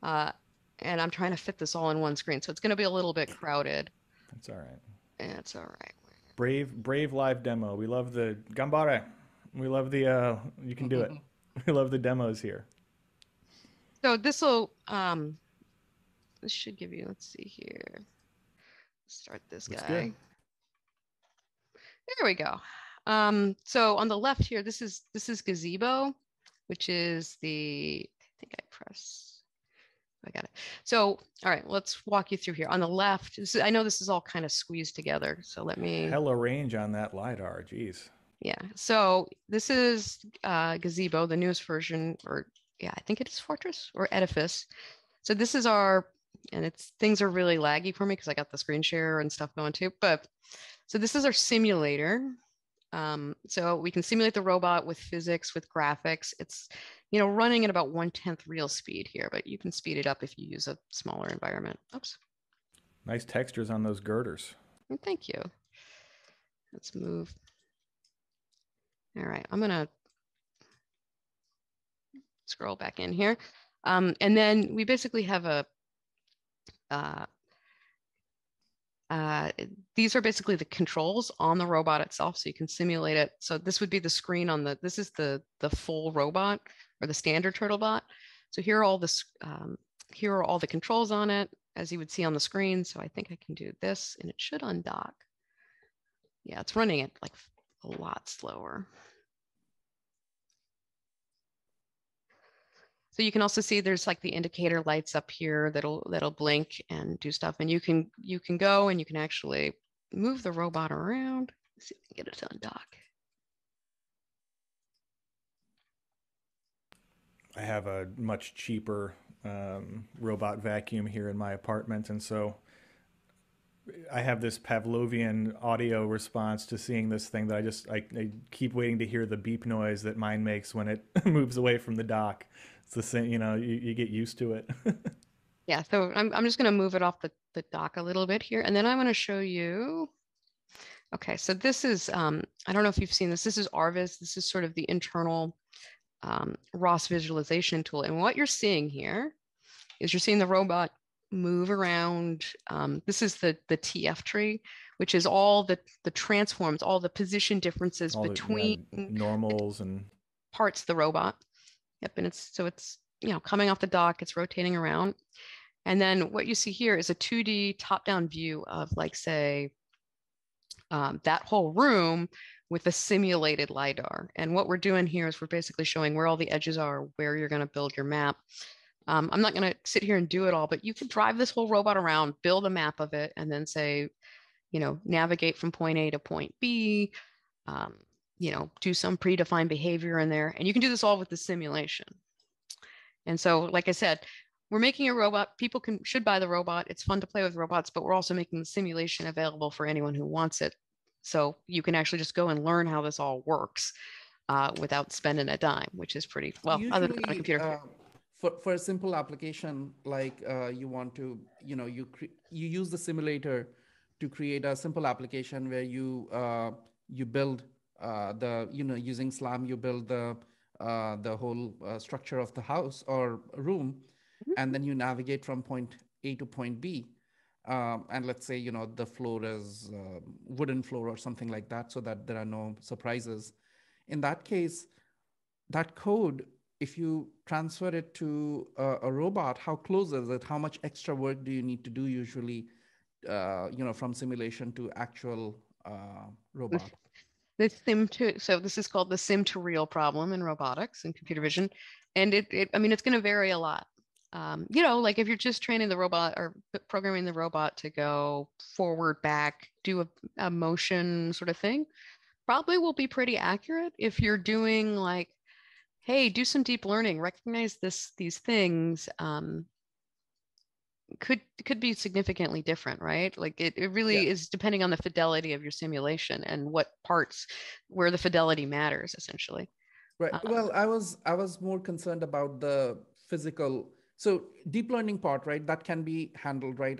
B: yeah.
C: And I'm trying to fit this all in one screen, so it's going to be a little bit crowded.
B: That's all right.
C: It's all right.
B: Brave live demo. We love the gambare. We love the you can do it. We love the demos here.
C: So this will this should give you, let's see here. Start this guy. Good. There we go. So on the left here, this is Gazebo, which is I think I press. I got it. So, all right, let's walk you through here. On the left, I know this is all kind of squeezed together, so let me...
B: Hella range on that LiDAR, geez.
C: Yeah, so this is Gazebo, the newest version, or yeah, I think it is Fortress or Edifice. So this is and things are really laggy for me because I got the screen share and stuff going too, but so this is our simulator. So we can simulate the robot with physics, with graphics. It's, you know, running at about 1/10 real speed here, but you can speed it up if you use a smaller environment. Oops.
B: Nice textures on those girders.
C: Thank you. Let's move. All right, I'm gonna scroll back in here. And then we basically have a, these are basically the controls on the robot itself, so you can simulate it. So this would be the screen on the, this is the full robot or the standard Turtlebot. So here are all this, here are all the controls on it, as you would see on the screen. So I think I can do this and it should undock. Yeah, it's running it like a lot slower. So you can also see there's like the indicator lights up here that'll blink and do stuff. And you can go and you can actually move the robot around. Let's see if we can get it to undock.
B: I have a much cheaper robot vacuum here in my apartment, and so I have this Pavlovian audio response to seeing this thing that I keep waiting to hear the beep noise that mine makes when it moves away from the dock. It's the same, you know, you get used to it.
C: Yeah, so I'm just going to move it off the dock a little bit here, and then I'm going to show you. Okay, so this is, I don't know if you've seen this. This is RViz. This is sort of the internal ROS visualization tool. And what you're seeing here is you're seeing the robot move around. This is the TF tree, which is all the transforms, all the position differences
B: All
C: between
B: the normals and
C: parts of the robot. Yep, and it's you know, coming off the dock, it's rotating around. And then what you see here is a 2D top-down view of, like, say, that whole room with a simulated LiDAR. And what we're doing here is we're basically showing where all the edges are, where you're going to build your map. I'm not going to sit here and do it all, but you could drive this whole robot around, build a map of it, and then say, you know, navigate from point A to point B, you know, do some predefined behavior in there. And you can do this all with the simulation. And so, like I said, we're making a robot. People should buy the robot. It's fun to play with robots, but we're also making the simulation available for anyone who wants it. So you can actually just go and learn how this all works without spending a dime, which is pretty, well,
A: Usually,
C: other than on a computer.
A: For a simple application, like you want to, you know, you use the simulator to create a simple application where you you build the, you know, using SLAM, you build the whole structure of the house or room, and then you navigate from point A to point B. And let's say, you know, the floor is wooden floor or something like that, so that there are no surprises. In that case, that code, if you transfer it to a robot, how close is it? How much extra work do you need to do usually, you know, from simulation to actual robot?
C: The so this is called the sim to real problem in robotics and computer vision. And I mean, it's going to vary a lot. You know, like if you're just training the robot or programming the robot to go forward, back, do a motion sort of thing, probably will be pretty accurate. If you're doing like, hey, do some deep learning, recognize these things, could be significantly different, right? Like it really is depending on the fidelity of your simulation and what parts where the fidelity matters, essentially.
A: Right. Well, I was more concerned about the physical. So deep learning part, right? That can be handled, right?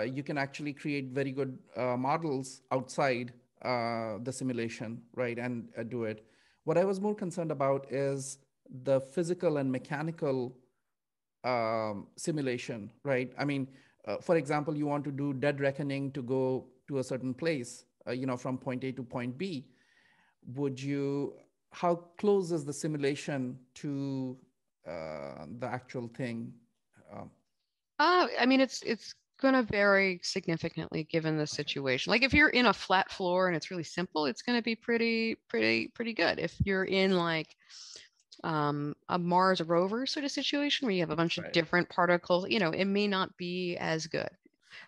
A: You can actually create very good models outside the simulation, right? And do it. What I was more concerned about is the physical and mechanical simulation, right? I mean, for example, you want to do dead reckoning to go to a certain place, you know, from point A to point B. How close is the simulation to the actual thing?
C: I mean, it's going to vary significantly given the situation. Like if you're in a flat floor and it's really simple, it's going to be pretty good. If you're in like a Mars rover sort of situation where you have a bunch of different particles, you know, it may not be as good.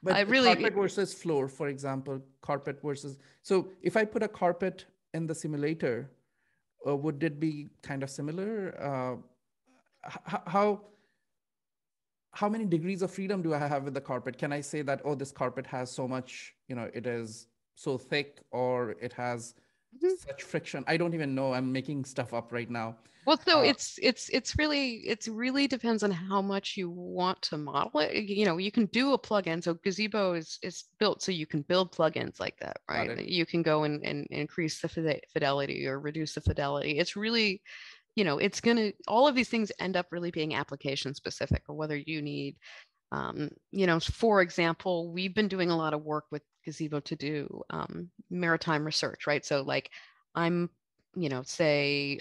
A: But carpet versus floor, for example, carpet versus. So if I put a carpet in the simulator, would it be kind of similar? How many degrees of freedom do I have with the carpet? Can I say that, oh, this carpet has so much, you know, it is so thick, or it has
C: Mhm.
A: such friction. I don't even know. I'm making stuff up right now.
C: Well, so it's really depends on how much you want to model it. You know, you can do a plugin. So Gazebo is built so you can build plugins like that,
A: Got
C: right?
A: it.
C: You can go and increase the fidelity or reduce the fidelity. It's really, you know, it's gonna all of these things end up really being application specific, or whether you need, you know, for example, we've been doing a lot of work with Gazebo to do maritime research, right? So like I'm, you know, say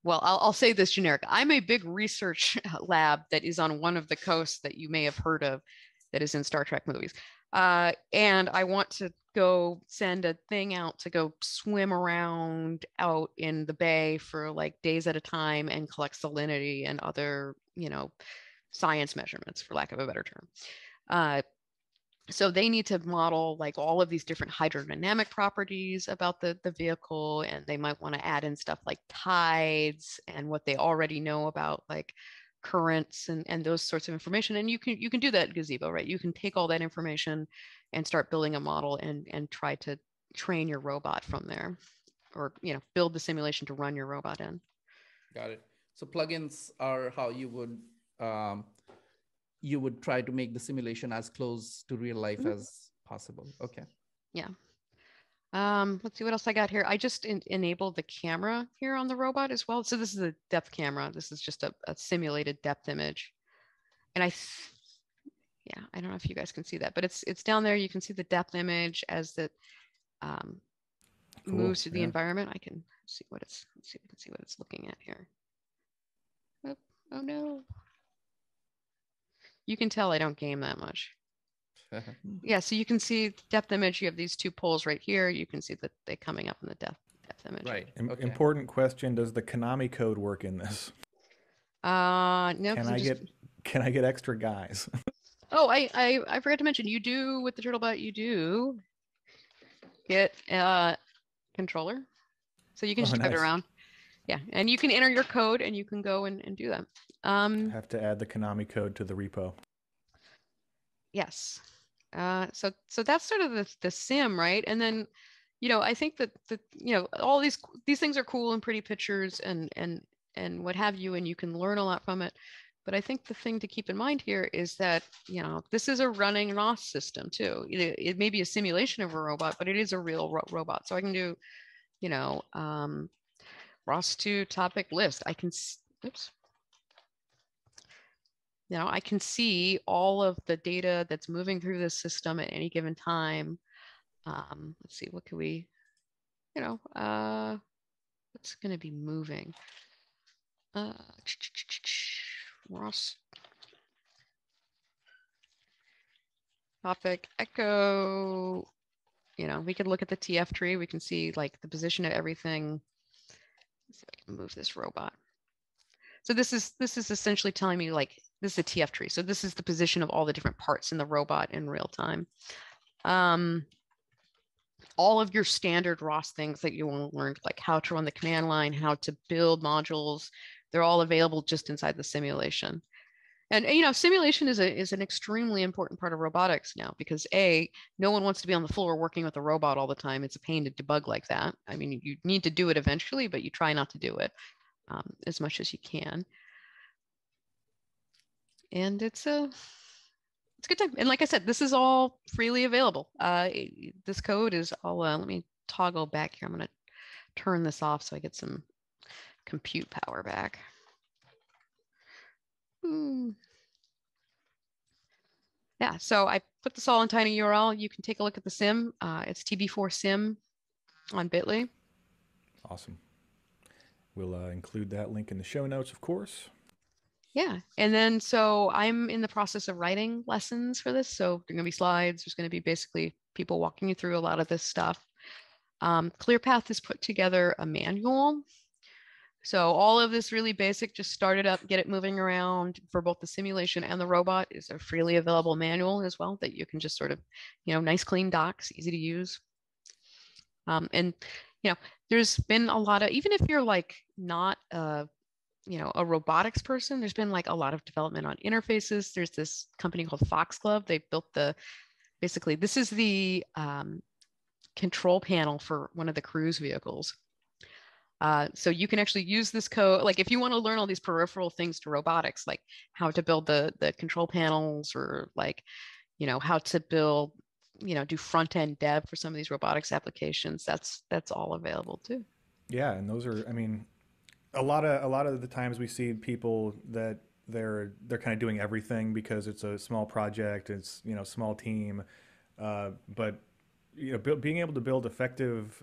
C: well, I'll say this generic. I'm a big research lab that is on one of the coasts that you may have heard of that is in Star Trek movies. And I want to go send a thing out to go swim around out in the bay for like days at a time and collect salinity and other, you know, science measurements, for lack of a better term. So they need to model like all of these different hydrodynamic properties about the vehicle, and they might want to add in stuff like tides and what they already know about like currents and those sorts of information. And you can do that in Gazebo, right? You can take all that information and start building a model and try to train your robot from there, or you know, build the simulation to run your robot in.
A: Got it. So plugins are how you would try to make the simulation as close to real life as possible. Okay.
C: Yeah. Let's see what else I got here. I just enabled the camera here on the robot as well. So this is a depth camera. This is just a simulated depth image. And yeah, I don't know if you guys can see that, but it's down there. You can see the depth image as it moves through the environment. I can see what it's, let's see, we can see what it's looking at here. Oh no. You can tell I don't game that much. Yeah, so you can see depth image. You have these two poles right here. You can see that they're coming up in the depth image.
A: Right.
B: Okay. Important question: does the Konami code work in this?
C: No.
B: Can I get extra guys?
C: Oh, I forgot to mention, you do with the Turtlebot. You do get a controller, so you can just drive it around. Yeah, and you can enter your code, and you can go and do that.
B: I have to add the Konami code to the repo.
C: Yes. So that's sort of the sim, right? And then, you know, I think that you know, all these things are cool and pretty pictures and what have you, and you can learn a lot from it. But I think the thing to keep in mind here is that, you know, this is a running ROS system too. It may be a simulation of a robot, but it is a real robot. So I can do, you know, ROS2 topic list. I can, oops. You know, I can see all of the data that's moving through the system at any given time. Let's see, what can we, you know, what's going to be moving? ROS topic echo. You know, we could look at the TF tree. We can see like the position of everything. Let's see if I can move this robot. So this is essentially telling me like, this is a TF tree. So this is the position of all the different parts in the robot in real time. All of your standard ROS things that you want to learn, like how to run the command line, how to build modules, they're all available just inside the simulation. And you know, simulation is an extremely important part of robotics now, because no one wants to be on the floor working with a robot all the time. It's a pain to debug like that. I mean, you need to do it eventually, but you try not to do it as much as you can. And it's a good time. And like I said, this is all freely available. This code is all, let me toggle back here. I'm going to turn this off so I get some compute power back. Yeah, so I put this all in tinyURL. You can take a look at the sim. It's TB4Sim on Bitly.
B: Awesome. We'll include that link in the show notes, of course.
C: Yeah, and then so I'm in the process of writing lessons for this. So there are going to be slides. There's going to be basically people walking you through a lot of this stuff. Clearpath has put together a manual. So all of this really basic, just start it up, get it moving around for both the simulation and the robot is a freely available manual as well that you can just sort of, you know, nice clean docs, easy to use. And, you know, there's been a lot of, even if you're like not you know, a robotics person, there's been like a lot of development on interfaces. There's this company called Foxglove. They built basically, this is the control panel for one of the cruise vehicles. So you can actually use this code, like if you want to learn all these peripheral things to robotics, like how to build the control panels, or like, how to build, do front end dev for some of these robotics applications. That's all available too.
B: Yeah, and those are, I mean, a lot of the times we see people that they're kind of doing everything because it's a small project, it's small team, but being able to build effective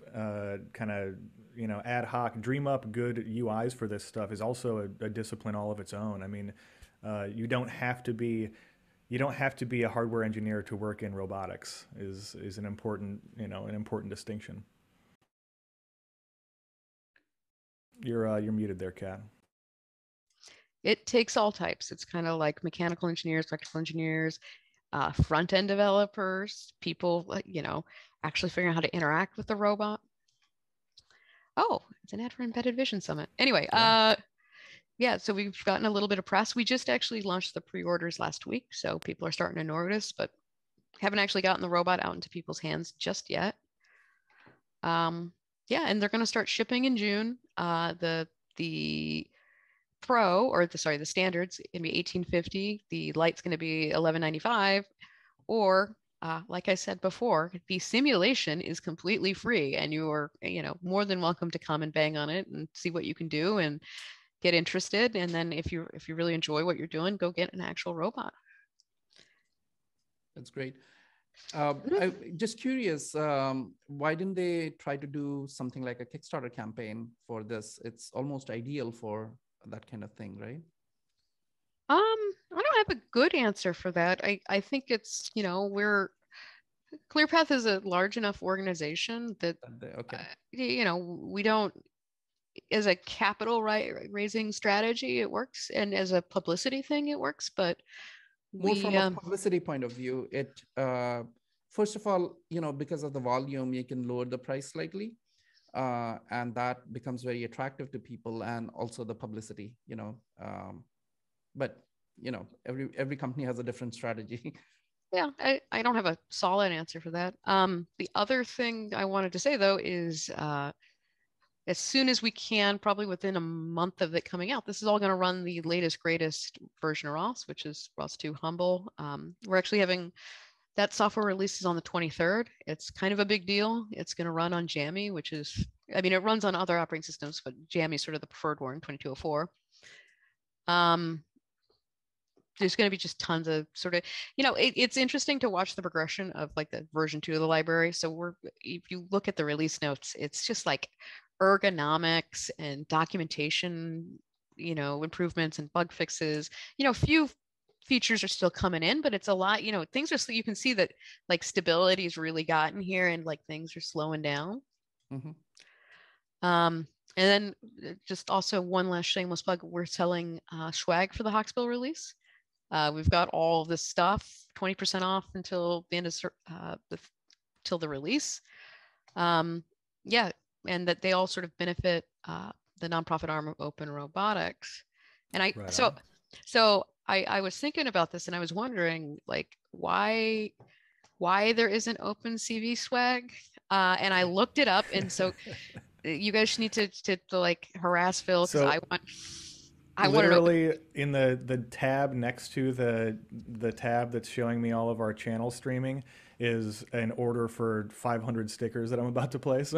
B: kind of ad hoc, dream up good UIs for this stuff is also a discipline all of its own. I mean, you don't have to be a hardware engineer to work in robotics is an important distinction. You're muted there, Kat.
C: It takes all types. It's kind of like mechanical engineers, electrical engineers, front end developers, people, actually figuring out how to interact with the robot. Oh, it's an ad for Embedded Vision Summit. Anyway, yeah, so we've gotten a little bit of press. We just actually launched the pre-orders last week, so people are starting to notice, but haven't actually gotten the robot out into people's hands just yet. Yeah, and they're going to start shipping in June. The Pro, or the standard's going to be $1,850. The Lite's going to be $1,195. Or, like I said before, the simulation is completely free, and you are, more than welcome to come and bang on it and see what you can do and get interested. And then if you really enjoy what you're doing, go get an actual robot.
A: That's great. I'm just curious, why didn't they try to do something like a Kickstarter campaign for this? It's almost ideal for that kind of thing, right?
C: I don't have a good answer for that. I think it's, Clearpath is a large enough organization that,
A: okay.
C: We don't, as a capital raising strategy, it works. And as a publicity thing, it works. But
A: more from a publicity point of view, it, first of all, because of the volume, you can lower the price slightly. And that becomes very attractive to people, and also the publicity, but every company has a different strategy.
C: Yeah, I don't have a solid answer for that. The other thing I wanted to say though is, as soon as we can, probably within a month of it coming out, this is all going to run the latest, greatest version of ROS, which is ROS 2 Humble. We're actually having that software releases on the 23rd. It's kind of a big deal. It's going to run on Jammy, which is, it runs on other operating systems, but Jammy is sort of the preferred one, 2204. There's going to be just tons of sort of, it's interesting to watch the progression of like the version 2 of the library. So if you look at the release notes, it's just like ergonomics and documentation, improvements and bug fixes. A few features are still coming in, but it's a lot, things are, you can see that like stability's really gotten here, and like things are slowing down. Mm-hmm. And then just also one last shameless plug, we're selling swag for the Hawksbill release. We've got all of this stuff, 20% off until the end of till the release. Yeah, and that they all sort of benefit the nonprofit arm of Open Robotics. And I was thinking about this, and I was wondering like why there isn't OpenCV swag. And I looked it up, and so you guys need to like harass Phil, because I want
B: literally in the tab next to the tab that's showing me all of our channel streaming is an order for 500 stickers that I'm about to place.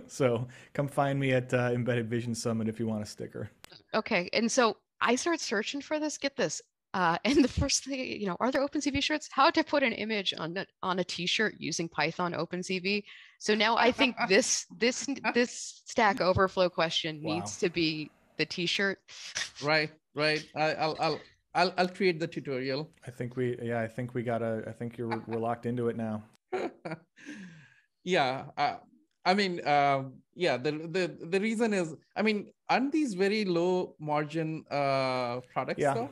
B: So come find me at Embedded Vision Summit if you want a sticker.
C: Okay, and so I started searching for this. Get this. And the first thing, are there OpenCV shirts? How to put an image on a T-shirt using Python OpenCV. So now I think this Stack Overflow question needs to be the T-shirt.
A: Right. I'll create the tutorial.
B: I think we're locked into it now.
A: Yeah. The reason is, aren't these very low margin products though?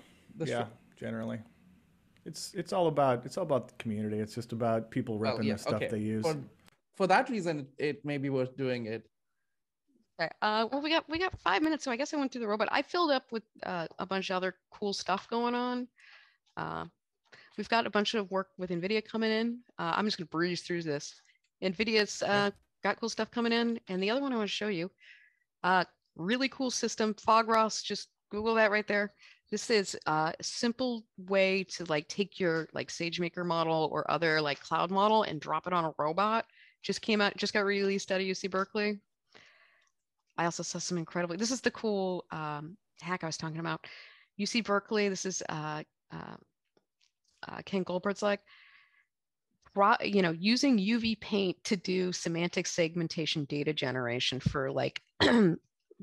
B: Generally. It's all about the community. It's just about people repping the stuff they use.
A: For that reason, it may be worth doing it.
C: Okay. Well, we got 5 minutes, so I guess I went through the robot. I filled up with a bunch of other cool stuff going on. We've got a bunch of work with NVIDIA coming in. I'm just going to breeze through this. NVIDIA's got cool stuff coming in. And the other one I want to show you, really cool system, FogROS, just Google that right there. This is a simple way to like take your like SageMaker model or other like cloud model and drop it on a robot. Just came out, just got released out of UC Berkeley. I also saw some incredibly, this is the cool hack I was talking about. UC Berkeley, this is Ken Goldberg's like, using UV paint to do semantic segmentation data generation for like,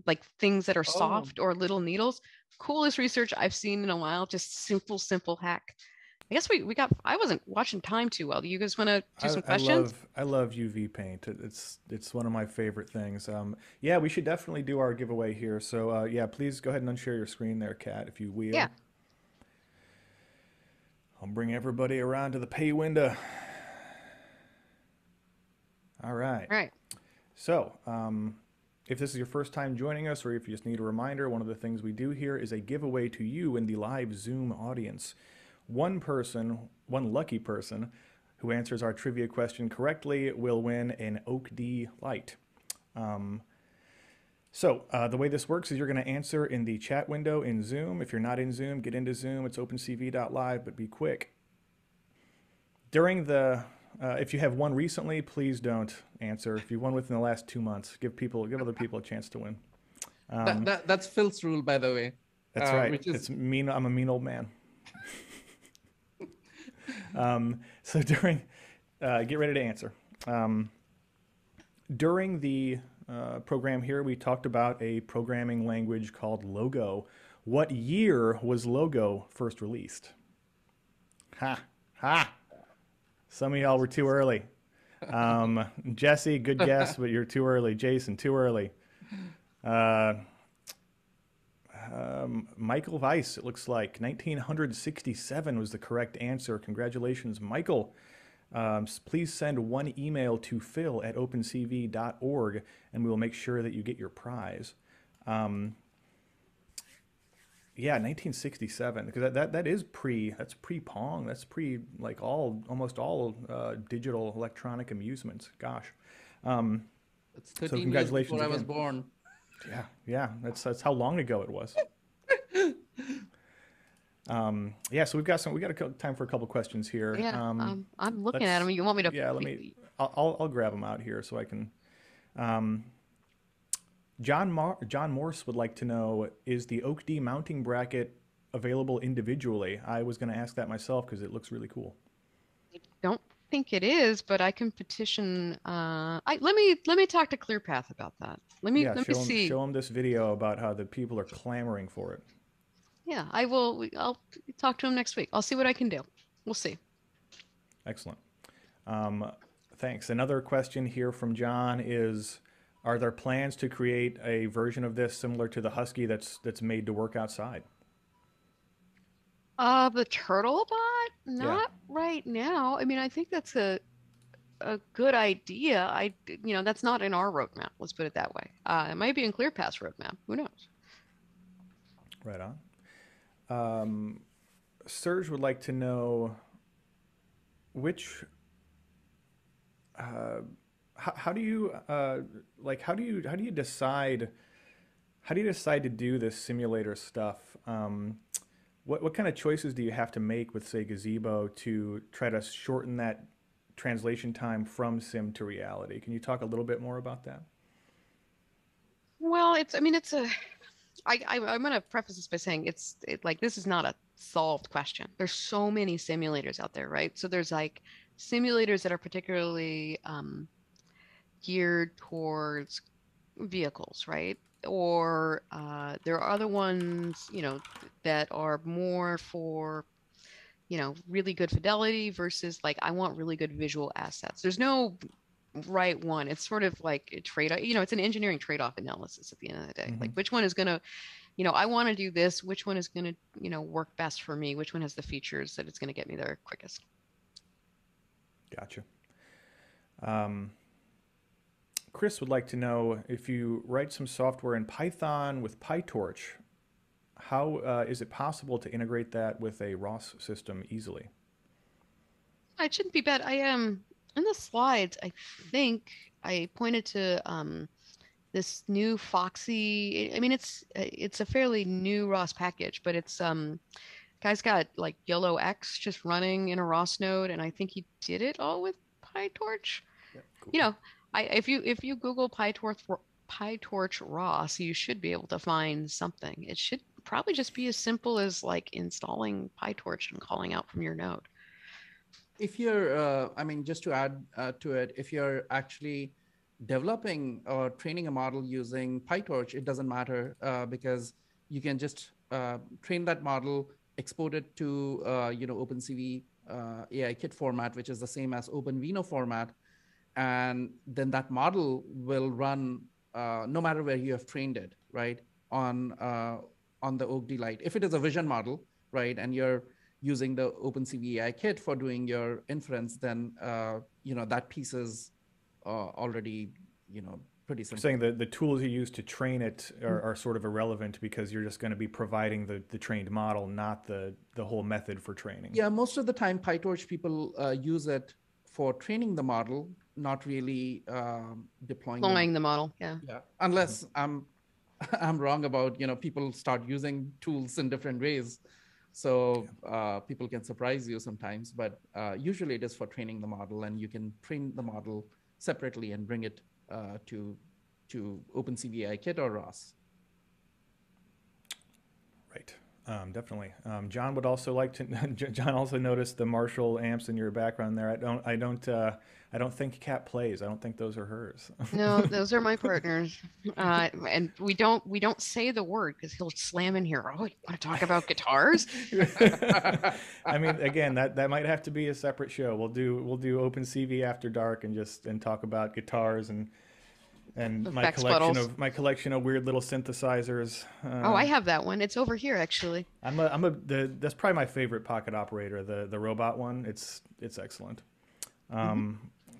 C: like things that are soft or little needles. Coolest research I've seen in a while. Just simple hack. I guess I wasn't watching time too well. Do you guys want to do some questions?
B: I love UV paint. It's one of my favorite things. Yeah, we should definitely do our giveaway here. So yeah, please go ahead and unshare your screen there, Kat, if you will.
C: Yeah.
B: I'll bring everybody around to the pay window. All right.
C: All right.
B: So, if this is your first time joining us, or if you just need a reminder, one of the things we do here is a giveaway to you in the live Zoom audience. One lucky person who answers our trivia question correctly will win an Oak D Lite. So the way this works is you're going to answer in the chat window in Zoom. If you're not in Zoom, get into Zoom. It's opencv.live, but be quick. During the if you have won recently, please don't answer. If you won within the last 2 months, give other people a chance to win.
A: That's Phil's rule, by the way.
B: That's right. It's mean. I'm a mean old man. So during, get ready to answer. During the program here, we talked about a programming language called Logo. What year was Logo first released? Ha! Some of y'all were too early. Jesse, good guess, but you're too early. Jason, too early. Michael Weiss, it looks like 1967 was the correct answer. Congratulations, Michael. Please send one email to phil@opencv.org and we will make sure that you get your prize. Yeah, 1967, because that's pre-Pong. That's pre like almost all digital electronic amusements. Gosh.
A: It's 13 years before I was born.
B: Yeah, that's how long ago it was. Yeah, so we got time for a couple questions here.
C: Yeah, I'm looking at them. You want me to?
B: Yeah, I'll grab them out here so I can. John Morse would like to know, is the Oak D mounting bracket available individually? I was going to ask that myself because it looks really cool.
C: I don't think it is, but I can petition. Let me talk to Clearpath about that. Let me see.
B: Show them this video about how the people are clamoring for it.
C: Yeah, I will. I'll talk to him next week. I'll see what I can do. We'll see.
B: Excellent. Thanks. Another question here from John is, are there plans to create a version of this similar to the Husky that's made to work outside?
C: The Turtlebot? Not right now. I mean, I think that's a good idea. That's not in our roadmap. Let's put it that way. It might be in Clearpath's roadmap. Who knows?
B: Right on. Serge would like to know which. How do you decide to do this simulator stuff? What kind of choices do you have to make with, say, Gazebo to try to shorten that translation time from sim to reality? Can you talk a little bit more about that?
C: Well, I'm going to preface this by saying this is not a solved question. There's so many simulators out there, right? So there's like simulators that are particularly geared towards vehicles, right? Or there are other ones, that are more for, really good fidelity versus like, I want really good visual assets. There's no right one. It's sort of like a trade-off, it's an engineering trade-off analysis at the end of the day.
B: Mm-hmm.
C: Like which one is going to, I want to do this, which one is going to, work best for me? Which one has the features that it's going to get me there quickest?
B: Gotcha. Chris would like to know, if you write some software in Python with PyTorch, how is it possible to integrate that with a ROS system easily?
C: It shouldn't be bad. In the slides, I think I pointed to this new Foxy. I mean, it's a fairly new ROS package, but it's guy's got like Yellow X just running in a ROS node, and I think he did it all with PyTorch.
A: Yeah,
B: cool.
C: You know, if you Google PyTorch ROS, you should be able to find something. It should probably just be as simple as like installing PyTorch and calling out from your node.
A: If you're, I mean, just to add to it, if you're actually developing or training a model using PyTorch, it doesn't matter because you can just train that model, export it to, OpenCV AI Kit format, which is the same as OpenVINO format. And then that model will run no matter where you have trained it, right? On the OAK Lite. If it is a vision model, right, and you're using the OpenCV AI Kit for doing your inference, then that piece is already pretty simple.
B: Saying the tools you use to train it are sort of irrelevant because you're just going to be providing the trained model, not the whole method for training.
A: Yeah, most of the time PyTorch people use it for training the model, not really deploying
C: the model. Yeah.
A: Yeah, unless I'm wrong about people start using tools in different ways. So people can surprise you sometimes, but usually it is for training the model, and you can train the model separately and bring it to OpenCV AI Kit or ROS.
B: Right, definitely. John would also like to. John also noticed the Marshall amps in your background there. I don't think Kat plays. I don't think those are hers.
C: No, those are my partners. And we don't say the word because he'll slam in here. Oh, you want to talk about guitars?
B: I mean, again, that might have to be a separate show. We'll do OpenCV After Dark and talk about guitars and my collection of weird little synthesizers.
C: Oh, I have that one. It's over here actually.
B: That's probably my favorite pocket operator, the robot one. It's excellent.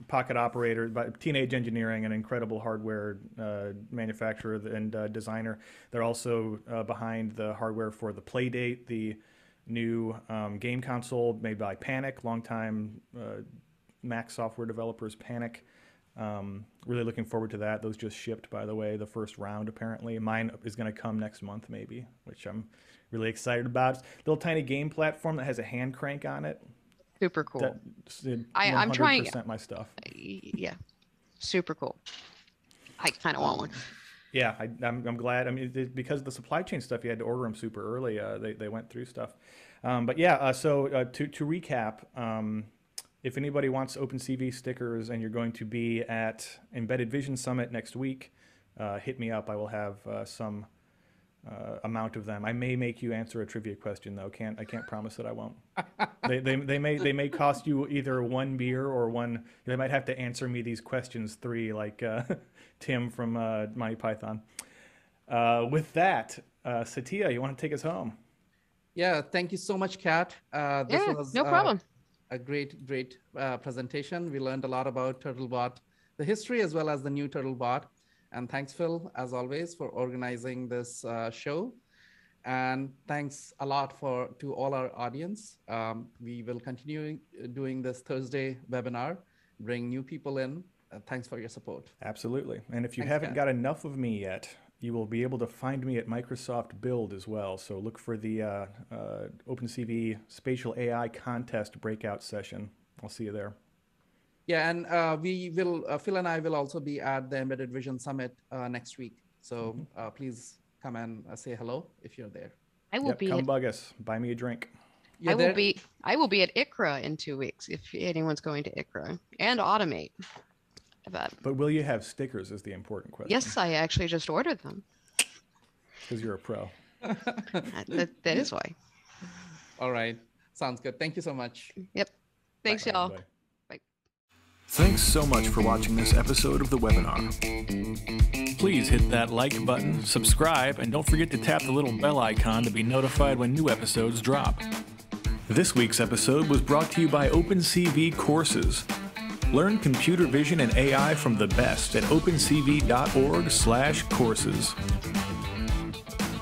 B: Pocket operator by Teenage Engineering, an incredible hardware manufacturer and designer. They're also behind the hardware for the Playdate, the new game console made by Panic, longtime Mac software developers, Panic. Really looking forward to that. Those just shipped, by the way, the first round apparently. Mine is going to come next month maybe, which I'm really excited about. It's a little tiny game platform that has a hand crank on it.
C: Super cool.
B: I'm trying my stuff.
C: Yeah, super cool. I kind of want one.
B: Yeah, I'm glad. I mean, because of the supply chain stuff, you had to order them super early. They went through stuff. But yeah, so to recap, if anybody wants OpenCV stickers and you're going to be at Embedded Vision Summit next week, hit me up. I will have some amount of them. I may make you answer a trivia question though. I can't promise that I won't. They may cost you either one beer or one. They might have to answer me these questions 3 like Tim from Monty Python. With that, Satya, you want to take us home?
A: Yeah, thank you so much, Kat. This was
C: no problem.
A: A great presentation. We learned a lot about Turtlebot, the history as well as the new Turtlebot. And thanks, Phil, as always, for organizing this show. And thanks a lot to all our audience. We will continue doing this Thursday webinar, bring new people in. Thanks for your support.
B: Absolutely. And if you haven't got enough of me yet, you will be able to find me at Microsoft Build as well. So look for the OpenCV Spatial AI Contest breakout session. I'll see you there.
A: Yeah, and we will, Phil and I will also be at the Embedded Vision Summit next week. So please come and say hello if you're there.
C: I will be.
B: Come bug us. Buy me a drink.
C: I will be at ICRA in 2 weeks if anyone's going to ICRA, and Automate.
B: But will you have stickers is the important question.
C: Yes, I actually just ordered them.
B: Because you're a pro.
C: that is why.
A: All right. Sounds good. Thank you so much.
C: Yep. Thanks, y'all. Bye.
B: Thanks so much for watching this episode of the webinar. Please hit that like button, subscribe, and don't forget to tap the little bell icon to be notified when new episodes drop. This week's episode was brought to you by OpenCV Courses. Learn computer vision and AI from the best at opencv.org/courses.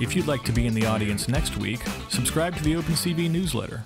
B: If you'd like to be in the audience next week, subscribe to the OpenCV newsletter.